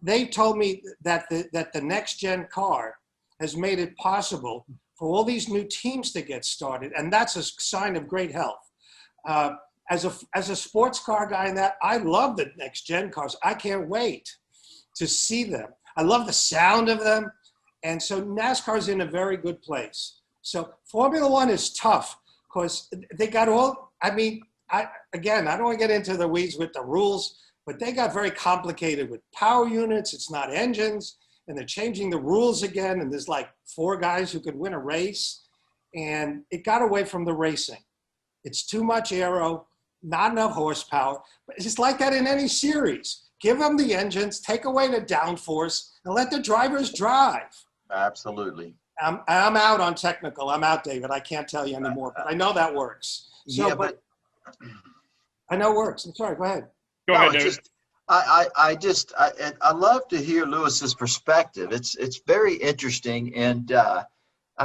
They told me that the next-gen car has made it possible for all these new teams to get started. And that's a sign of great health. As a sports car guy in that, I love the next-gen cars. I can't wait to see them. I love the sound of them. And so NASCAR's in a very good place. So Formula One is tough because they got all, I don't want to get into the weeds with the rules, but they got very complicated with power units. It's not engines, and they're changing the rules again. And there's like 4 guys who could win a race. And it got away from the racing. It's too much aero, not enough horsepower. But it's just like that in any series. Give them the engines, take away the downforce, and let the drivers drive. Absolutely. I'm out on technical. I'm out, David. I can't tell you anymore, but I know that works. So, yeah, but I know it works. I'm sorry. Go ahead. Go ahead, David. I love to hear Lewis's perspective. It's very interesting, and I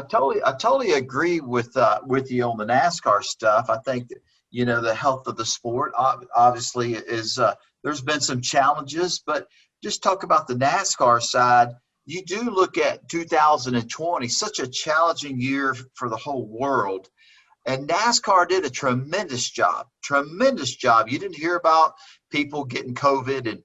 totally agree with you on the NASCAR stuff. I think that, the health of the sport obviously is there's been some challenges, but just talk about the NASCAR side. You do look at 2020, such a challenging year for the whole world. And NASCAR did a tremendous job. You didn't hear about people getting COVID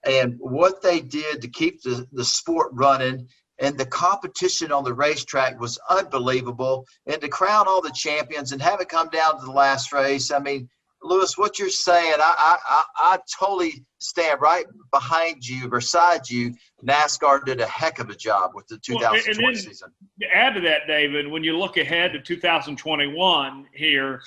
and what they did to keep the sport running. And the competition on the racetrack was unbelievable. And to crown all the champions and have it come down to the last race, Lewis, what you're saying, I totally stand right behind you, beside you. NASCAR did a heck of a job with the 2020 season. To add to that, David, when you look ahead to 2021 here,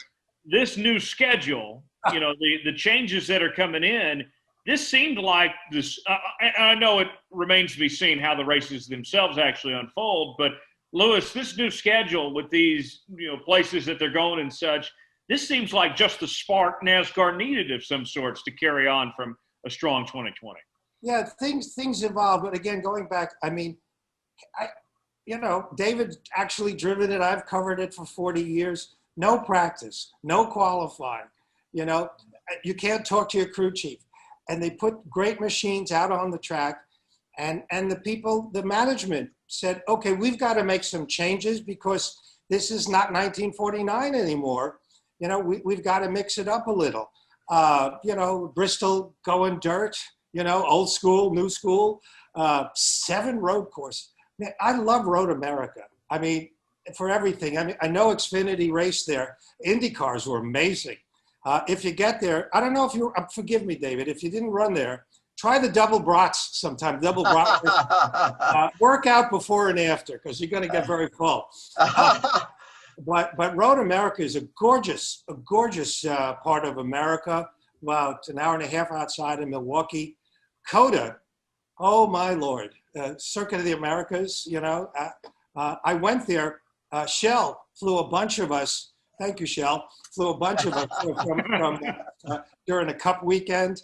this new schedule, the changes that are coming in, this seemed like this. I know it remains to be seen how the races themselves actually unfold, but Lewis, this new schedule with these places that they're going and such, this seems like just the spark NASCAR needed of some sorts to carry on from a strong 2020. Yeah, things evolve, but again, going back, David's actually driven it. I've covered it for 40 years. No practice, no qualifying. You can't talk to your crew chief. And they put great machines out on the track. And the management said, okay, we've got to make some changes because this is not 1949 anymore. We've got to mix it up a little. Bristol going dirt, old school, new school, 7 road courses. Man, I love Road America. For everything. I know Xfinity raced there. IndyCars were amazing. If you get there, I don't know if you, forgive me, David, if you didn't run there, try the double brats sometime. Double brats. Work out before and after because you're going to get very full. But Road America is a gorgeous part of America. About an hour and a half outside of Milwaukee. COTA, oh my Lord, Circuit of the Americas. I went there. Shell flew a bunch of us. Thank you, Shell. Flew a bunch of us from during a Cup weekend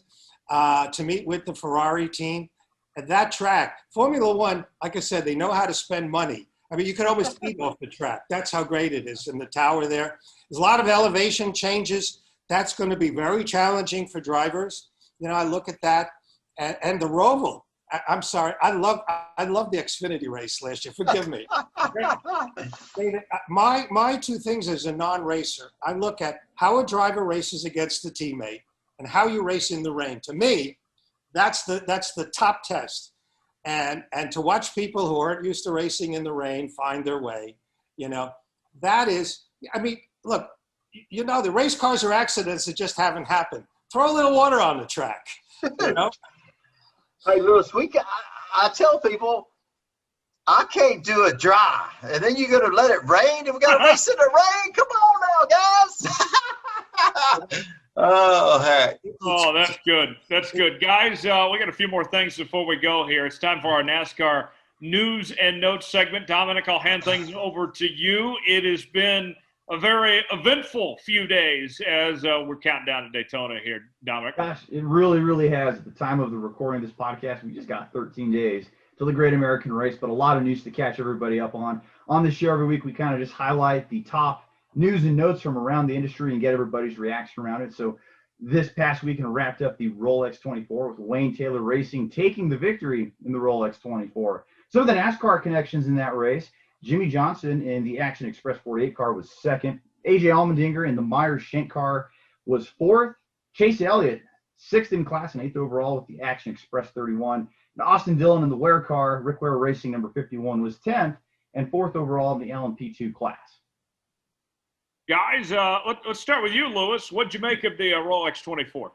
to meet with the Ferrari team. At that track, Formula One, like I said, they know how to spend money. You can almost eat off the track. That's how great it is in the tower there. There's a lot of elevation changes. That's going to be very challenging for drivers. I look at that. And the Roval. I'm sorry. I love the Xfinity race last year. Forgive me. My 2 things as a non-racer, I look at how a driver races against the teammate and how you race in the rain. To me, that's the top test. And to watch people who aren't used to racing in the rain find their way, that is, look, the race cars are accidents that just haven't happened. Throw a little water on the track, Hey, Lewis, I tell people I can't do it dry. And then you're going to let it rain and we got to race in the rain. Come on now, guys. Oh, heck. Oh, that's good. That's good. Guys, we got a few more things before we go here. It's time for our NASCAR News and Notes segment. Dominic, I'll hand things over to you. It has been a very eventful few days as we're counting down to Daytona here, Dominic. Gosh, it really, really has. At the time of the recording of this podcast, we just got 13 days till the Great American Race, but a lot of news to catch everybody up on. On this show every week, we kind of just highlight the top news and notes from around the industry and get everybody's reaction around it. So this past weekend wrapped up the Rolex 24 with Wayne Taylor Racing taking the victory in the Rolex 24. Some of the NASCAR connections in that race: Jimmy Johnson in the Action Express 48 car was second. AJ Allmendinger in the Myers Shank car was fourth. Chase Elliott, sixth in class and eighth overall with the Action Express 31. And Austin Dillon in the Ware car, Rick Ware Racing number 51, was 10th and fourth overall in the LMP2 class. Guys, let's start with you, Lewis. What'd you make of the Rolex 24?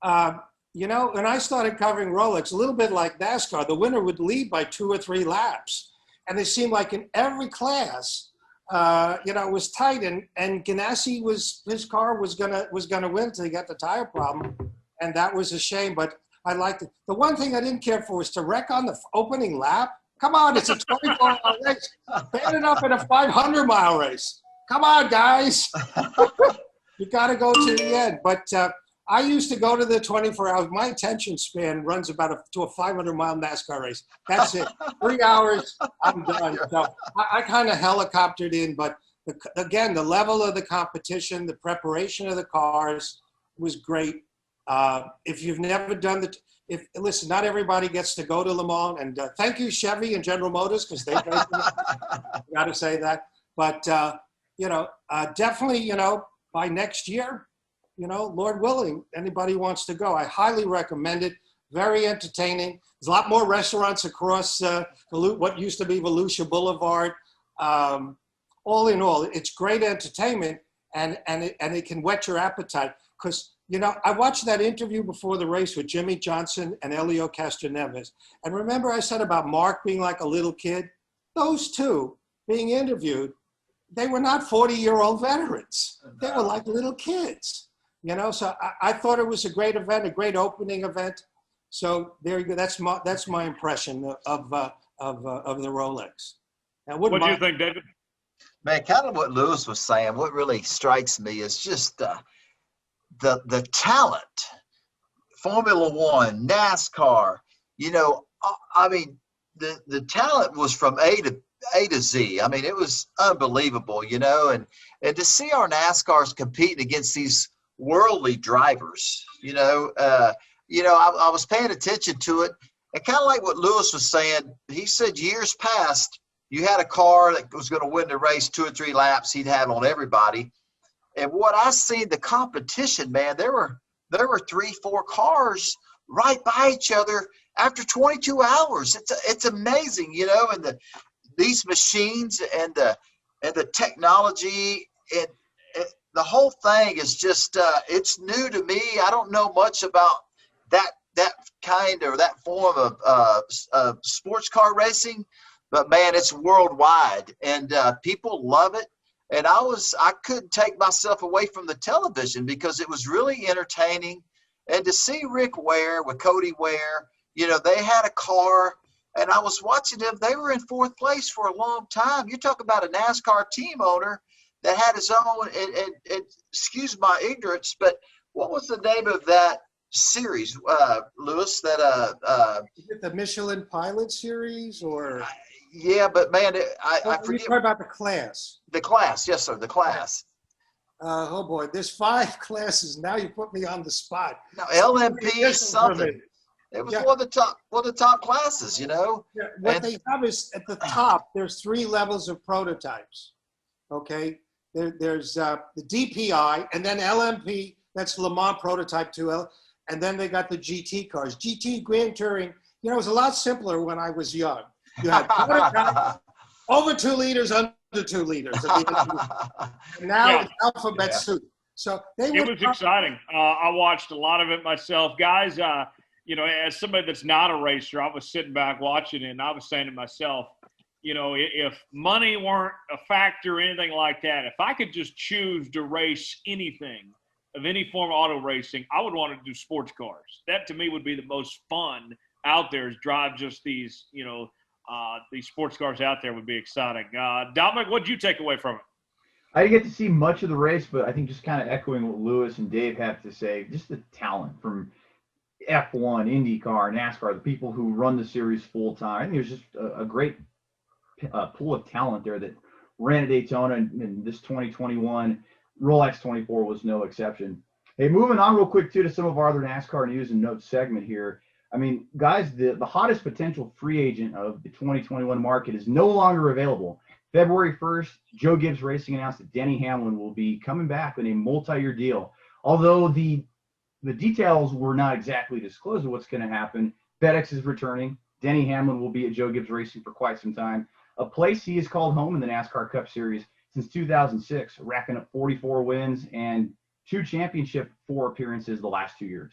When I started covering Rolex, a little bit like NASCAR, the winner would lead by 2 or 3 laps. And it seemed like in every class, it was tight. And Ganassi his car was gonna win until he got the tire problem. And that was a shame, but I liked it. The one thing I didn't care for was to wreck on the opening lap. Come on, it's a 24-mile race. Bad enough in a 500-mile race. Come on, guys. You got to go to the end. But I used to go to the 24 hours. My attention span runs about to a 500-mile NASCAR race. That's it. 3 hours, I'm done. So I kind of helicoptered in. But, again, the level of the competition, the preparation of the cars was great. If you've never done listen, not everybody gets to go to Le Mans. And thank you, Chevy and General Motors, because they paid for it. Got to say that. But, definitely, by next year, Lord willing, anybody wants to go. I highly recommend it. Very entertaining. There's a lot more restaurants across what used to be Volusia Boulevard. All in all, it's great entertainment, and it can whet your appetite. Because, I watched that interview before the race with Jimmy Johnson and Elio Castroneves. And remember I said about Mark being like a little kid? Those two being interviewed, they were not 40-year-old veterans. They were like little kids, So I thought it was a great event, a great opening event. So there you go. That's my impression of the Rolex. Now, what do you think, David? Man, kind of what Lewis was saying. What really strikes me is just the talent. Formula One, NASCAR. The talent was from A to Z. I mean, it was unbelievable, and to see our NASCARs competing against these worldly drivers, I was paying attention to it, and kind of like what Lewis was saying. He said years past, you had a car that was going to win the race 2 or 3 laps. He'd have on everybody. And what I seen, the competition, man, there were 3, 4 cars right by each other after 22 hours. It's amazing, and these machines and the technology and the whole thing is just it's new to me. I don't know much about that kind or that form of sports car racing, but man, it's worldwide and people love it. And I couldn't take myself away from the television because it was really entertaining. And to see Rick Ware with Cody Ware, they had a car. And I was watching them. They were in 4th place for a long time. You talk about a NASCAR team owner that had his own, and excuse my ignorance, but what was the name of that series, Lewis? Is it the Michelin Pilot Series or? Yeah, but man, I forget. You're talking about the class. The class, yes, sir, the class. Oh boy, there's 5 classes. Now you put me on the spot. No, LMP something. It was one of the top classes, Yeah, what they have is at the top, there's 3 levels of prototypes. Okay, there's the DPI, and then LMP, that's Le Mans Prototype 2L, and then they got the GT cars. GT Grand Touring, it was a lot simpler when I was young. You had prototype, over 2 liters, under 2 liters. And now it's alphabet soup. So it was exciting. I watched a lot of it myself. Guys, as somebody that's not a racer, I was sitting back watching it, and I was saying to myself, if money weren't a factor or anything like that, if I could just choose to race anything of any form of auto racing, I would want to do sports cars. That to me would be the most fun out there, is drive just these sports cars out there would be exciting. Dominic, what did you take away from it? I didn't get to see much of the race, but I think just kind of echoing what Lewis and Dave have to say, just the talent from F1, IndyCar, NASCAR, the people who run the series full time. I think there's just a great pool of talent there that ran at Daytona, and this 2021 Rolex 24 was no exception. Hey, moving on real quick too to some of our other NASCAR news and notes segment here. I mean, guys, the hottest potential free agent of the 2021 market is no longer available. February 1st, Joe Gibbs Racing announced that Denny Hamlin will be coming back in a multi-year deal. Although the details were not exactly disclosed of what's going to happen, FedEx is returning. Denny Hamlin will be at Joe Gibbs Racing for quite some time, a place he has called home in the NASCAR Cup Series since 2006, racking up 44 wins and 2 championship 4 appearances the last 2 years.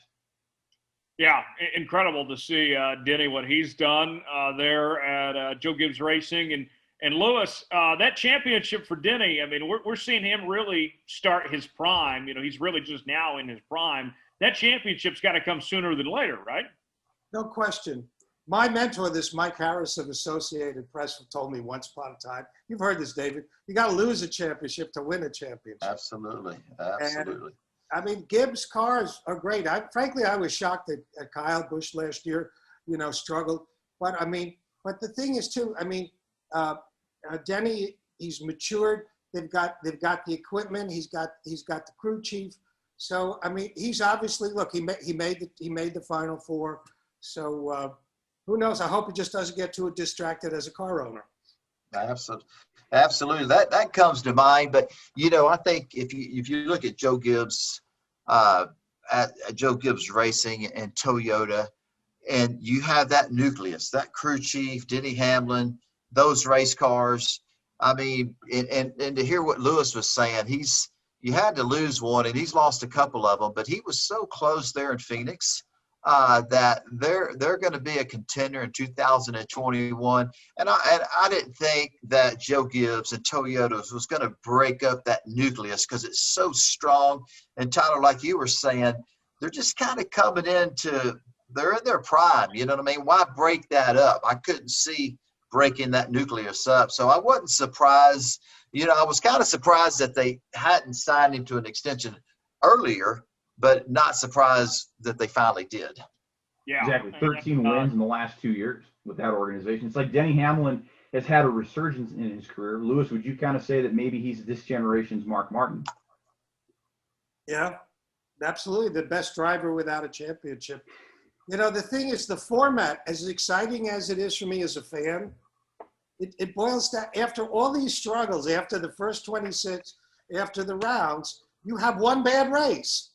Yeah, incredible to see Denny, what he's done there at Joe Gibbs Racing. And Lewis, that championship for Denny, I mean, we're seeing him really start his prime. He's really just now in his prime. That championship's got to come sooner than later, right? No question. My mentor, this Mike Harris of Associated Press, told me once upon a time, you've heard this, David, you got to lose a championship to win a championship. Absolutely. And, I mean, Gibbs cars are great. Frankly, I was shocked that Kyle Busch last year, struggled. But the thing is too, Denny, he's matured. They've got the equipment. He's got the crew chief. So he's obviously, look, he made the Final Four. So who knows? I hope he just doesn't get too distracted as a car owner. Absolutely. That comes to mind. But I think if you look at Joe Gibbs, at Joe Gibbs Racing and Toyota, and you have that nucleus, that crew chief, Denny Hamlin, those race cars. And to hear what Lewis was saying, you had to lose one, and he's lost a couple of them, but he was so close there in Phoenix that they're going to be a contender in 2021. And I didn't think that Joe Gibbs and Toyota was going to break up that nucleus because it's so strong. And Tyler, like you were saying, they're just kind of coming they're in their prime. You know what I mean? Why break that up? I couldn't see breaking that nucleus up. So I wasn't surprised. I was kind of surprised that they hadn't signed him to an extension earlier, but not surprised that they finally did. Yeah, exactly. 13 wins in the last 2 years with that organization. It's like Denny Hamlin has had a resurgence in his career. Lewis, would you kind of say that maybe he's this generation's Mark Martin? Yeah, absolutely. The best driver without a championship. The thing is, the format, as exciting as it is for me as a fan, it boils down, after all these struggles, after the first 26, after the rounds, you have one bad race.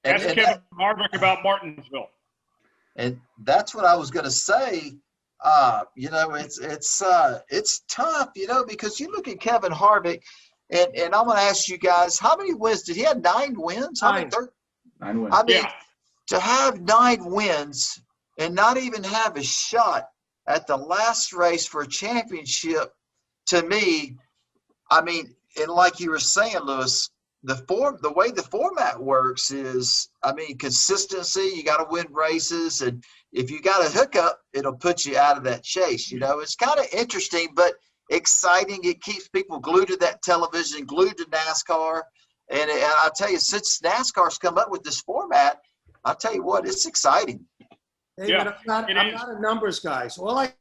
Ask Kevin Harvick about Martinsville. And that's what I was going to say. It's tough, because you look at Kevin Harvick, and I'm going to ask you guys, how many wins did he have? 9 wins? 9 wins. To have 9 wins and not even have a shot at the last race for a championship, to me, and like you were saying, Lewis, the way the format works is, consistency. You got to win races, and if you got a hookup, it'll put you out of that chase. It's kind of interesting, but exciting. It keeps people glued to that television, glued to NASCAR. And I'll tell you, since NASCAR's come up with this format, I'll tell you what, it's exciting. Hey, yeah, I'm not a numbers guy, so all I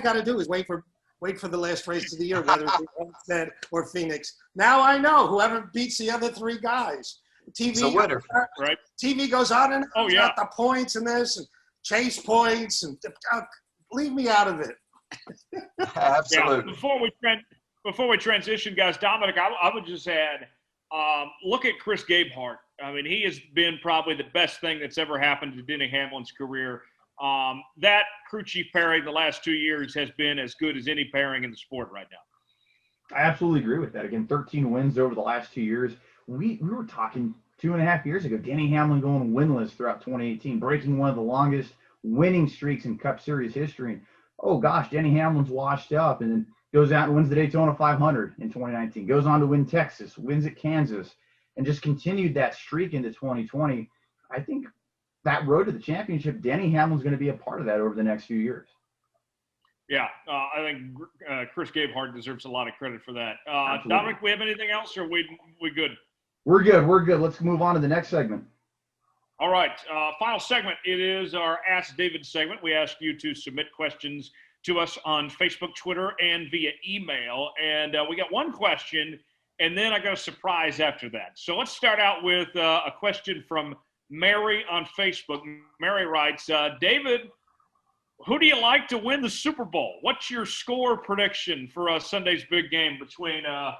got to do is wait for the last race of the year, whether it's Homestead or Phoenix. Now I know whoever beats the other 3 guys. It's a winner, right? TV goes on and on about the points and this and chase points and leave me out of it. Absolutely. Yeah, before we transition, guys, Dominic, I would just add, look at Chris Gabehart. He has been probably the best thing that's ever happened to Denny Hamlin's career. That crew chief pairing the last 2 years has been as good as any pairing in the sport right now. I absolutely agree with that. Again, 13 wins over the last 2 years. We were talking 2.5 years ago, Denny Hamlin going winless throughout 2018, breaking one of the longest winning streaks in Cup Series history. And oh gosh, Denny Hamlin's washed up, and then goes out and wins the Daytona 500 in 2019, goes on to win Texas, wins at Kansas, and just continued that streak into 2020. I think that road to the championship, Denny Hamlin's going to be a part of that over the next few years. Yeah, I think Chris Gabehart deserves a lot of credit for that. Absolutely. Dominic, we have anything else, or we good? We're good. Let's move on to the next segment. All right, final segment. It is our Ask David segment. We ask you to submit questions to us on Facebook, Twitter, and via email. And we got one question, and then I got a surprise after that. So let's start out with a question from Mary on Facebook. Mary writes, David, who do you like to win the Super Bowl? What's your score prediction for Sunday's big game between my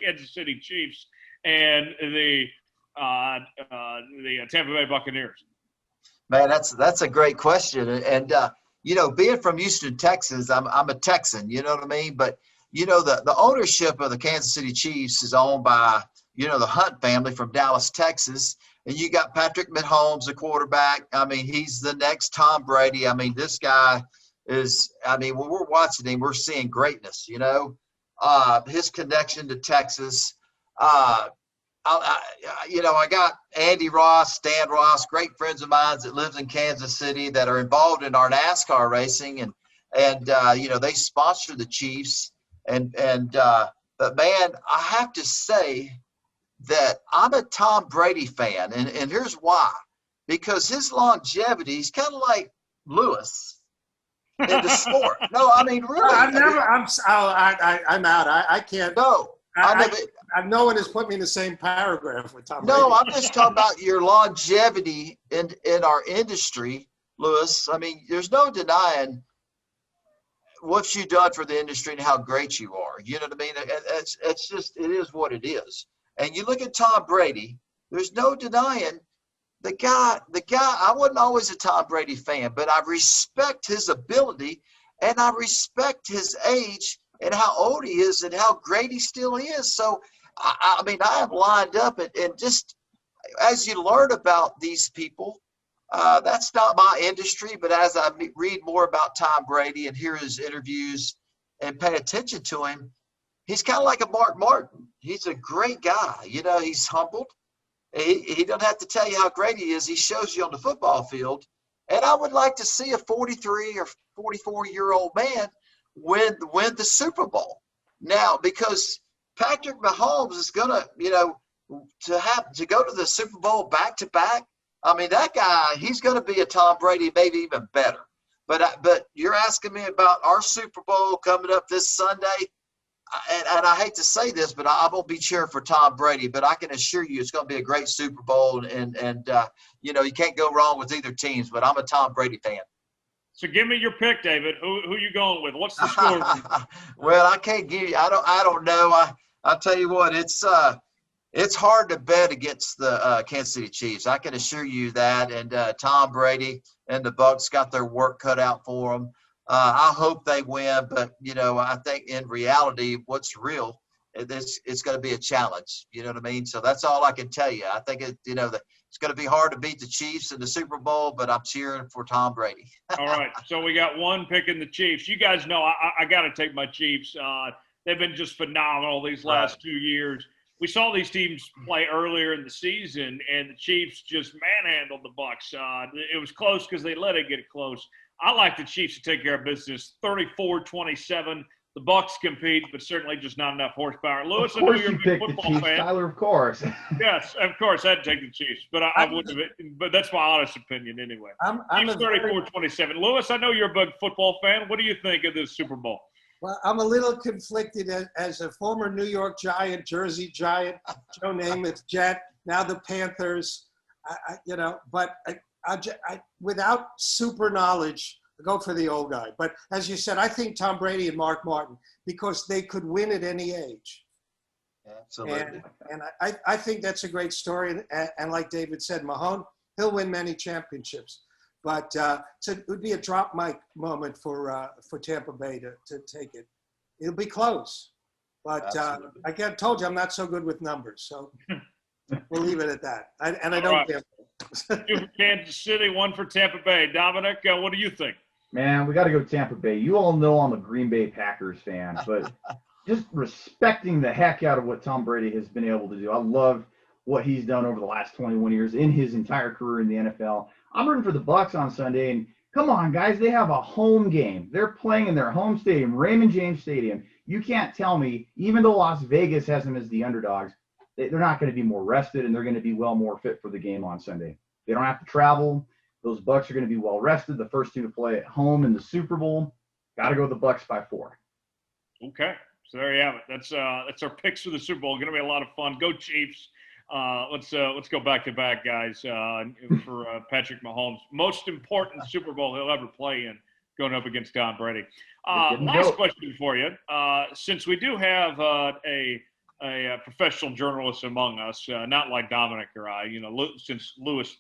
Kansas City Chiefs and the Tampa Bay Buccaneers? Man, that's a great question. And being from Houston, Texas, I'm a Texan. You know what I mean? But the ownership of the Kansas City Chiefs is owned by the Hunt family from Dallas, Texas. And you got Patrick Mahomes, the quarterback. I mean, he's the next Tom Brady. I mean, this guy is – I mean, when we're watching him, we're seeing greatness, his connection to Texas. I got Andy Ross, Stan Ross, great friends of mine that lives in Kansas City that are involved in our NASCAR racing. And they sponsor the Chiefs. But, man, I have to say – that I'm a Tom Brady fan, and here's why. Because his longevity, he's kind of like Lewis in the sport. No, I mean, really. I'm out. I can't. No. No one has put me in the same paragraph with Tom Brady. No, I'm just talking about your longevity in our industry, Lewis. I mean, there's no denying what you've done for the industry and how great you are. You know what I mean? It's just, it is what it is. And you look at Tom Brady, there's no denying the guy, I wasn't always a Tom Brady fan, but I respect his ability and I respect his age and how old he is and how great he still is. So, I mean, I have lined up and just as you learn about these people, that's not my industry, but as I read more about Tom Brady and hear his interviews and pay attention to him, he's kind of like a Mark Martin. He's a great guy. He's humbled. He doesn't have to tell you how great he is. He shows you on the football field. And I would like to see a 43 or 44-year-old man win the Super Bowl. Now, because Patrick Mahomes is going to, to go to the Super Bowl back-to-back, I mean, that guy, he's going to be a Tom Brady, maybe even better. But you're asking me about our Super Bowl coming up this Sunday. And I hate to say this, but I won't be cheering for Tom Brady. But I can assure you it's going to be a great Super Bowl. And you can't go wrong with either teams. But I'm a Tom Brady fan. So give me your pick, David. Who you going with? What's the score? Well, I can't give you – I don't know. I'll tell you what, it's hard to bet against the Kansas City Chiefs. I can assure you that. And Tom Brady and the Bucs got their work cut out for them. I hope they win, but, I think in reality, what's real, it's going to be a challenge. You know what I mean? So that's all I can tell you. I think, it's going to be hard to beat the Chiefs in the Super Bowl, but I'm cheering for Tom Brady. All right. So we got one picking the Chiefs. You guys know I got to take my Chiefs. They've been just phenomenal these last 2 years. We saw these teams play earlier in the season, and the Chiefs just manhandled the Bucs. It was close because they let it get close. I like the Chiefs to take care of business. 34-27. The Bucs compete, but certainly just not enough horsepower. Lewis, of course I know you're a big football Chiefs, fan. Tyler, of course. Yes, of course, I'd take the Chiefs, but I wouldn't have. But that's my honest opinion anyway. I'm 34-27. Lewis, I know you're a big football fan. What do you think of this Super Bowl? Well, I'm a little conflicted as a former New York Giant, Jersey Giant, Joe Namath Jet, now the Panthers. But without super knowledge, I go for the old guy. But as you said, I think Tom Brady and Mark Martin, because they could win at any age. Absolutely. And I think that's a great story. And like David said, Mahomes, he'll win many championships. But it would be a drop mic moment for Tampa Bay to take it. It'll be close. But I told you I'm not so good with numbers. So we'll leave it at that. I don't care. 2 for Kansas City, 1 for Tampa Bay. Dominic, what do you think? Man, we got to go Tampa Bay. You all know I'm a Green Bay Packers fan, but just respecting the heck out of what Tom Brady has been able to do. I love what he's done over the last 21 years in his entire career in the NFL. I'm rooting for the Bucs on Sunday, and come on, guys, they have a home game. They're playing in their home stadium, Raymond James Stadium. You can't tell me, even though Las Vegas has them as the underdogs, they're not going to be more rested, and they're going to be well more fit for the game on Sunday. They don't have to travel. Those Bucs are going to be well rested. The first two to play at home in the Super Bowl. Got to go the Bucs by 4. Okay, so there you have it. That's our picks for the Super Bowl. Going to be a lot of fun. Go Chiefs! Let's go back to back, guys. For Patrick Mahomes, most important Super Bowl he'll ever play in, going up against Tom Brady. Last question for you. Since we do have a professional journalist among us, not like Dominic or I, since Louis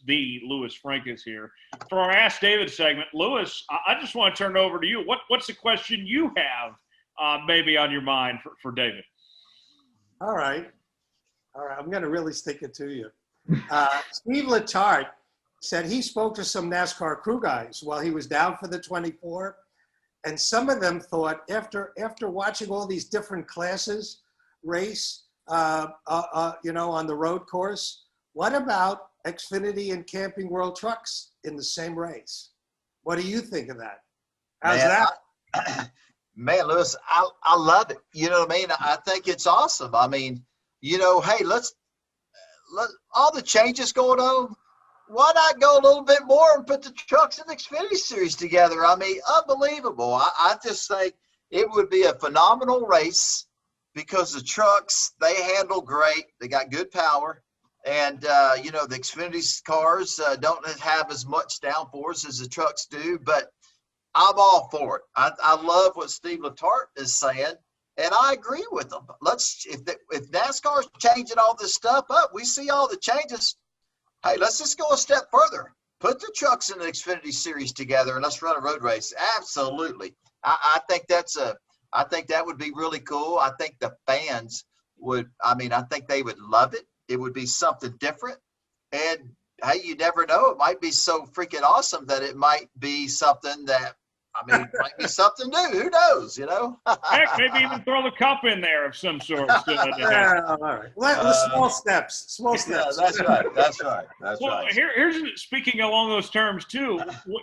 Franck is here. For our Ask David segment, Louis, I just want to turn it over to you. What's the question you have maybe on your mind for David? All right. I'm going to really stick it to you. Steve Letarte said he spoke to some NASCAR crew guys while he was down for the 24, and some of them thought after watching all these different classes race, on the road course, what about Xfinity and Camping World Trucks in the same race? What do you think of that? How's that? Man, Lewis, I love it. You know what I mean? I think it's awesome. I mean, hey, let's all the changes going on. Why not go a little bit more and put the trucks and Xfinity Series together? I mean, unbelievable. I just think it would be a phenomenal race because the trucks, they handle great. They got good power. And, the Xfinity cars don't have as much downforce as the trucks do. But I'm all for it. I love what Steve Letarte is saying. And I agree with them. If NASCAR's changing all this stuff up, we see all the changes. Hey, let's just go a step further. Put the trucks in the Xfinity Series together and let's run a road race. Absolutely. I think that would be really cool. I think the fans I think they would love it. It would be something different. And hey, you never know. It might be so freaking awesome that it might be something that, it might be something new. Who knows, Heck, maybe even throw the cup in there of some sort. Yeah, all right. Small steps. Yeah, that's right. Well, here's speaking along those terms, too.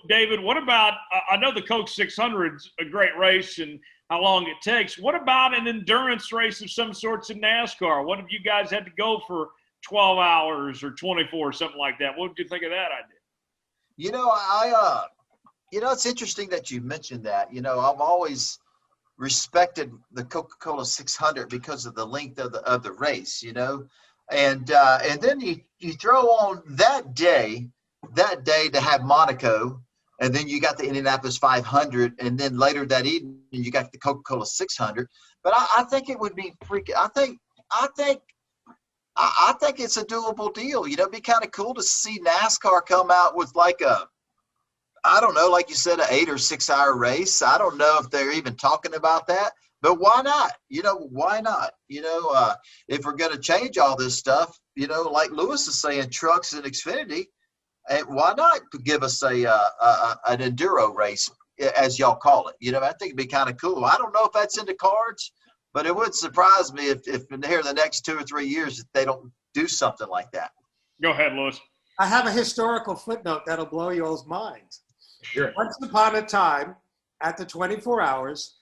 David, what about, I know the Coke 600's a great race and how long it takes. What about an endurance race of some sorts in NASCAR? What if you guys had to go for 12 hours or 24 or something like that? What did you think of that idea? It's interesting that you mentioned that. I've always respected the Coca-Cola 600 because of the length of the race, and then you throw on that day to have Monaco, and then you got the Indianapolis 500, and then later that evening you got the Coca-Cola 600. But I think it would be freaking. I think it's a doable deal. It'd be kind of cool to see NASCAR come out with like like you said, an 8 or 6 hour race. I don't know if they're even talking about that, but why not? Why not? If we're going to change all this stuff, like Lewis is saying, trucks and Xfinity, and why not give us an enduro race, as y'all call it? I think it'd be kind of cool. I don't know if that's in the cards, but it would surprise me if in here the next 2 or 3 years that they don't do something like that. Go ahead, Lewis. I have a historical footnote that'll blow y'all's minds. Sure. Once upon a time, at the 24 hours,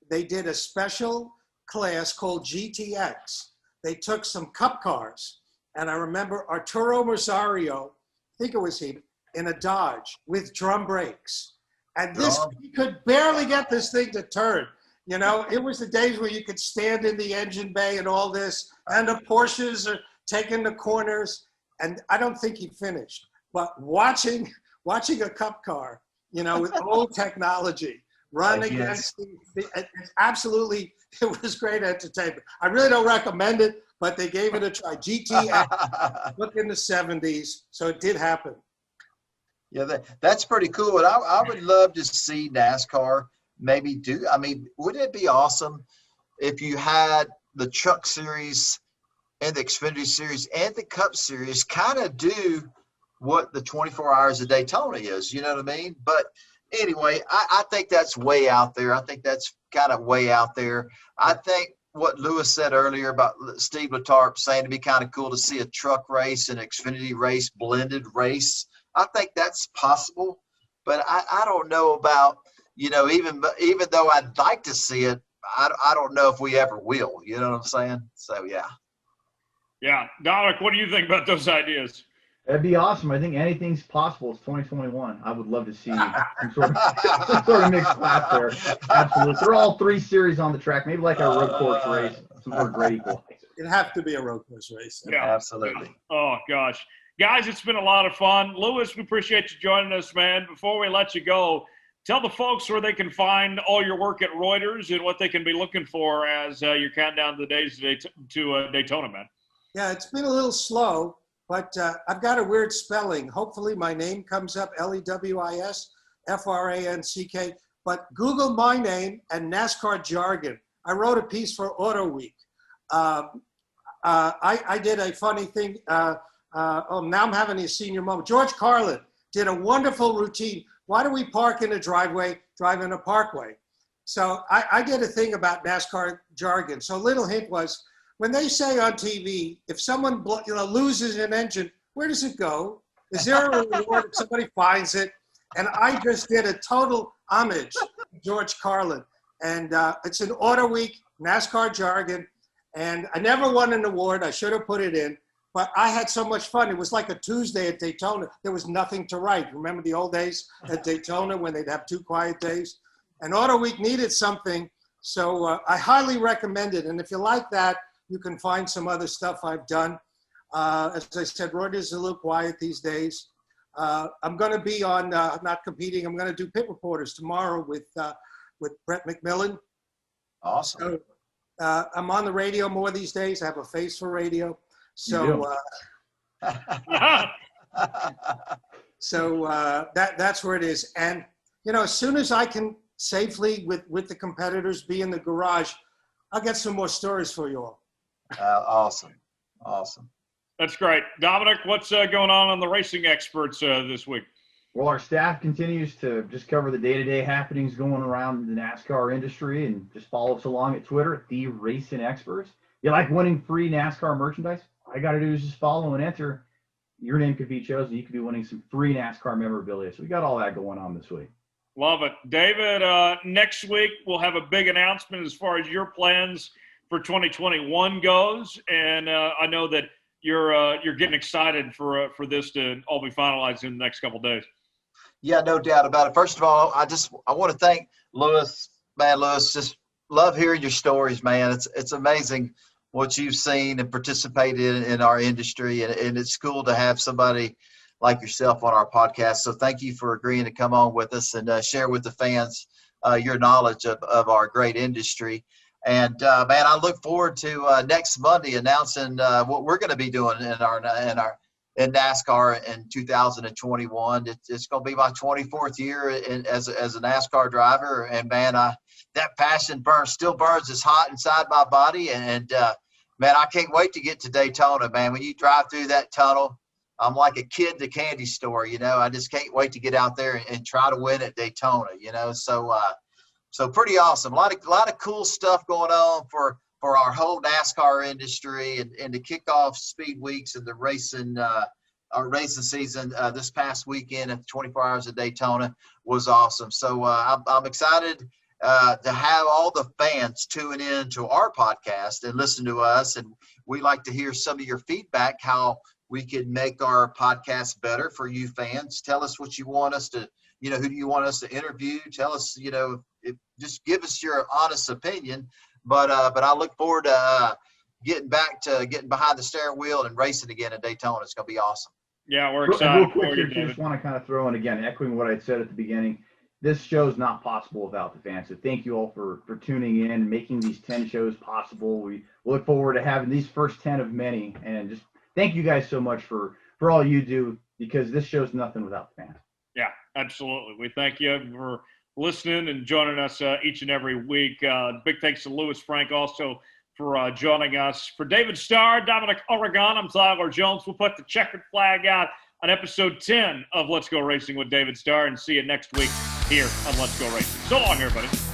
they did a special class called GTX. They took some cup cars, and I remember Arturo Rosario, I think it was he, in a Dodge with drum brakes. And he could barely get this thing to turn. It was the days where you could stand in the engine bay and all this, and the Porsches are taking the corners, and I don't think he finished. But watching a cup car, with old technology, run against it was great entertainment. I really don't recommend it, but they gave it a try. GTX, look in the 70s, so it did happen. Yeah, that's pretty cool. And I would love to see NASCAR maybe do. Wouldn't it be awesome if you had the Truck Series and the Xfinity Series and the Cup Series kind of do what the 24 hours of Daytona is, you know what I mean? But Anyway, I think that's way out there. I think that's kind of way out there. I think what Lewis said earlier about Steve Latarp saying it'd be kind of cool to see a truck race and Xfinity race, blended race. I think that's possible, but I don't know about, even though I'd like to see it, I don't know if we ever will. You know what I'm saying? So, yeah. Yeah. Dominic, what do you think about those ideas? That'd be awesome. I think anything's possible. It's 2021. I would love to see some sort of mixed class there. Absolutely. They're all 3 series on the track, maybe like a road course race, some sort of great equalizer. It'd have to be a road course race. Yeah, absolutely. Oh, gosh. Guys, it's been a lot of fun. Lewis, we appreciate you joining us, man. Before we let you go, tell the folks where they can find all your work at Reuters and what they can be looking for as you're counting down the days to Daytona, man. Yeah, it's been a little slow. But I've got a weird spelling. Hopefully my name comes up, Lewisfranck. But Google my name and NASCAR jargon. I wrote a piece for Auto Week. I did a funny thing. Now I'm having a senior moment. George Carlin did a wonderful routine. Why do we park in a driveway, drive in a parkway? So I did a thing about NASCAR jargon. So a little hint was, when they say on TV, if someone loses an engine, where does it go? Is there a reward if somebody finds it? And I just did a total homage to George Carlin. And it's an Auto Week, NASCAR jargon. And I never won an award. I should have put it in. But I had so much fun. It was like a Tuesday at Daytona. There was nothing to write. Remember the old days at Daytona when they'd have 2 quiet days? And Auto Week needed something. So I highly recommend it. And if you like that, you can find some other stuff I've done. As I said, Reuters is a little quiet these days. I'm going to be on, not competing, I'm going to do Pit Reporters tomorrow with Brett McMillan. Awesome. So, I'm on the radio more these days. I have a face for radio. So, that's where it is. And, as soon as I can safely with the competitors be in the garage, I'll get some more stories for you all. Awesome. That's great. Dominic, what's going on the racing experts this week? Well, our staff continues to just cover the day-to-day happenings going around the NASCAR industry, and just follow us along at Twitter, The Racing Experts. You like winning free NASCAR merchandise? All you got to do is just follow and enter. Your name could be chosen. You could be winning some free NASCAR memorabilia. So we got all that going on this week. Love it. David, next week we'll have a big announcement as far as your plans for 2021 goes, and I know that you're getting excited for this to all be finalized in the next couple of days. Yeah, no doubt about it. First of all, I want to thank Lewis. Man, Lewis, just love hearing your stories, man. It's amazing what you've seen and participated in our industry, and it's cool to have somebody like yourself on our podcast. So thank you for agreeing to come on with us and share with the fans your knowledge of our great industry. And man, I look forward to next Monday announcing what we're going to be doing in NASCAR in 2021. It's going to be my 24th year as a NASCAR driver, and man, that passion still burns as hot inside my body. And man, I can't wait to get to Daytona, man. When you drive through that tunnel, I'm like a kid in the candy store. I just can't wait to get out there and try to win at Daytona. So pretty awesome. A lot of cool stuff going on for our whole NASCAR industry, and to kick off Speed Weeks and the racing season this past weekend at the 24 Hours of Daytona was awesome. So I'm excited to have all the fans tune in to our podcast and listen to us. And we like to hear some of your feedback, how we can make our podcast better for you fans. Tell us what you want us to, who do you want us to interview? Tell us, just give us your honest opinion. But I look forward to getting behind the steering wheel and racing again at Daytona. It's going to be awesome. Yeah, we're excited. Real quick here, just want to kind of throw in again, echoing what I said at the beginning. This show is not possible without the fans. So thank you all for tuning in and making these 10 shows possible. We look forward to having these first 10 of many. And just thank you guys so much for all you do, because this show's nothing without the fans. Yeah, absolutely. We thank you for listening and joining us each and every week. Big thanks to Lewis Franck also for joining us. For David Starr, Dominic Oregon, I'm Tyler Jones. We'll put the checkered flag out on episode 10 of Let's Go Racing with David Starr, and see you next week. here on Let's Go Racing. So long, everybody.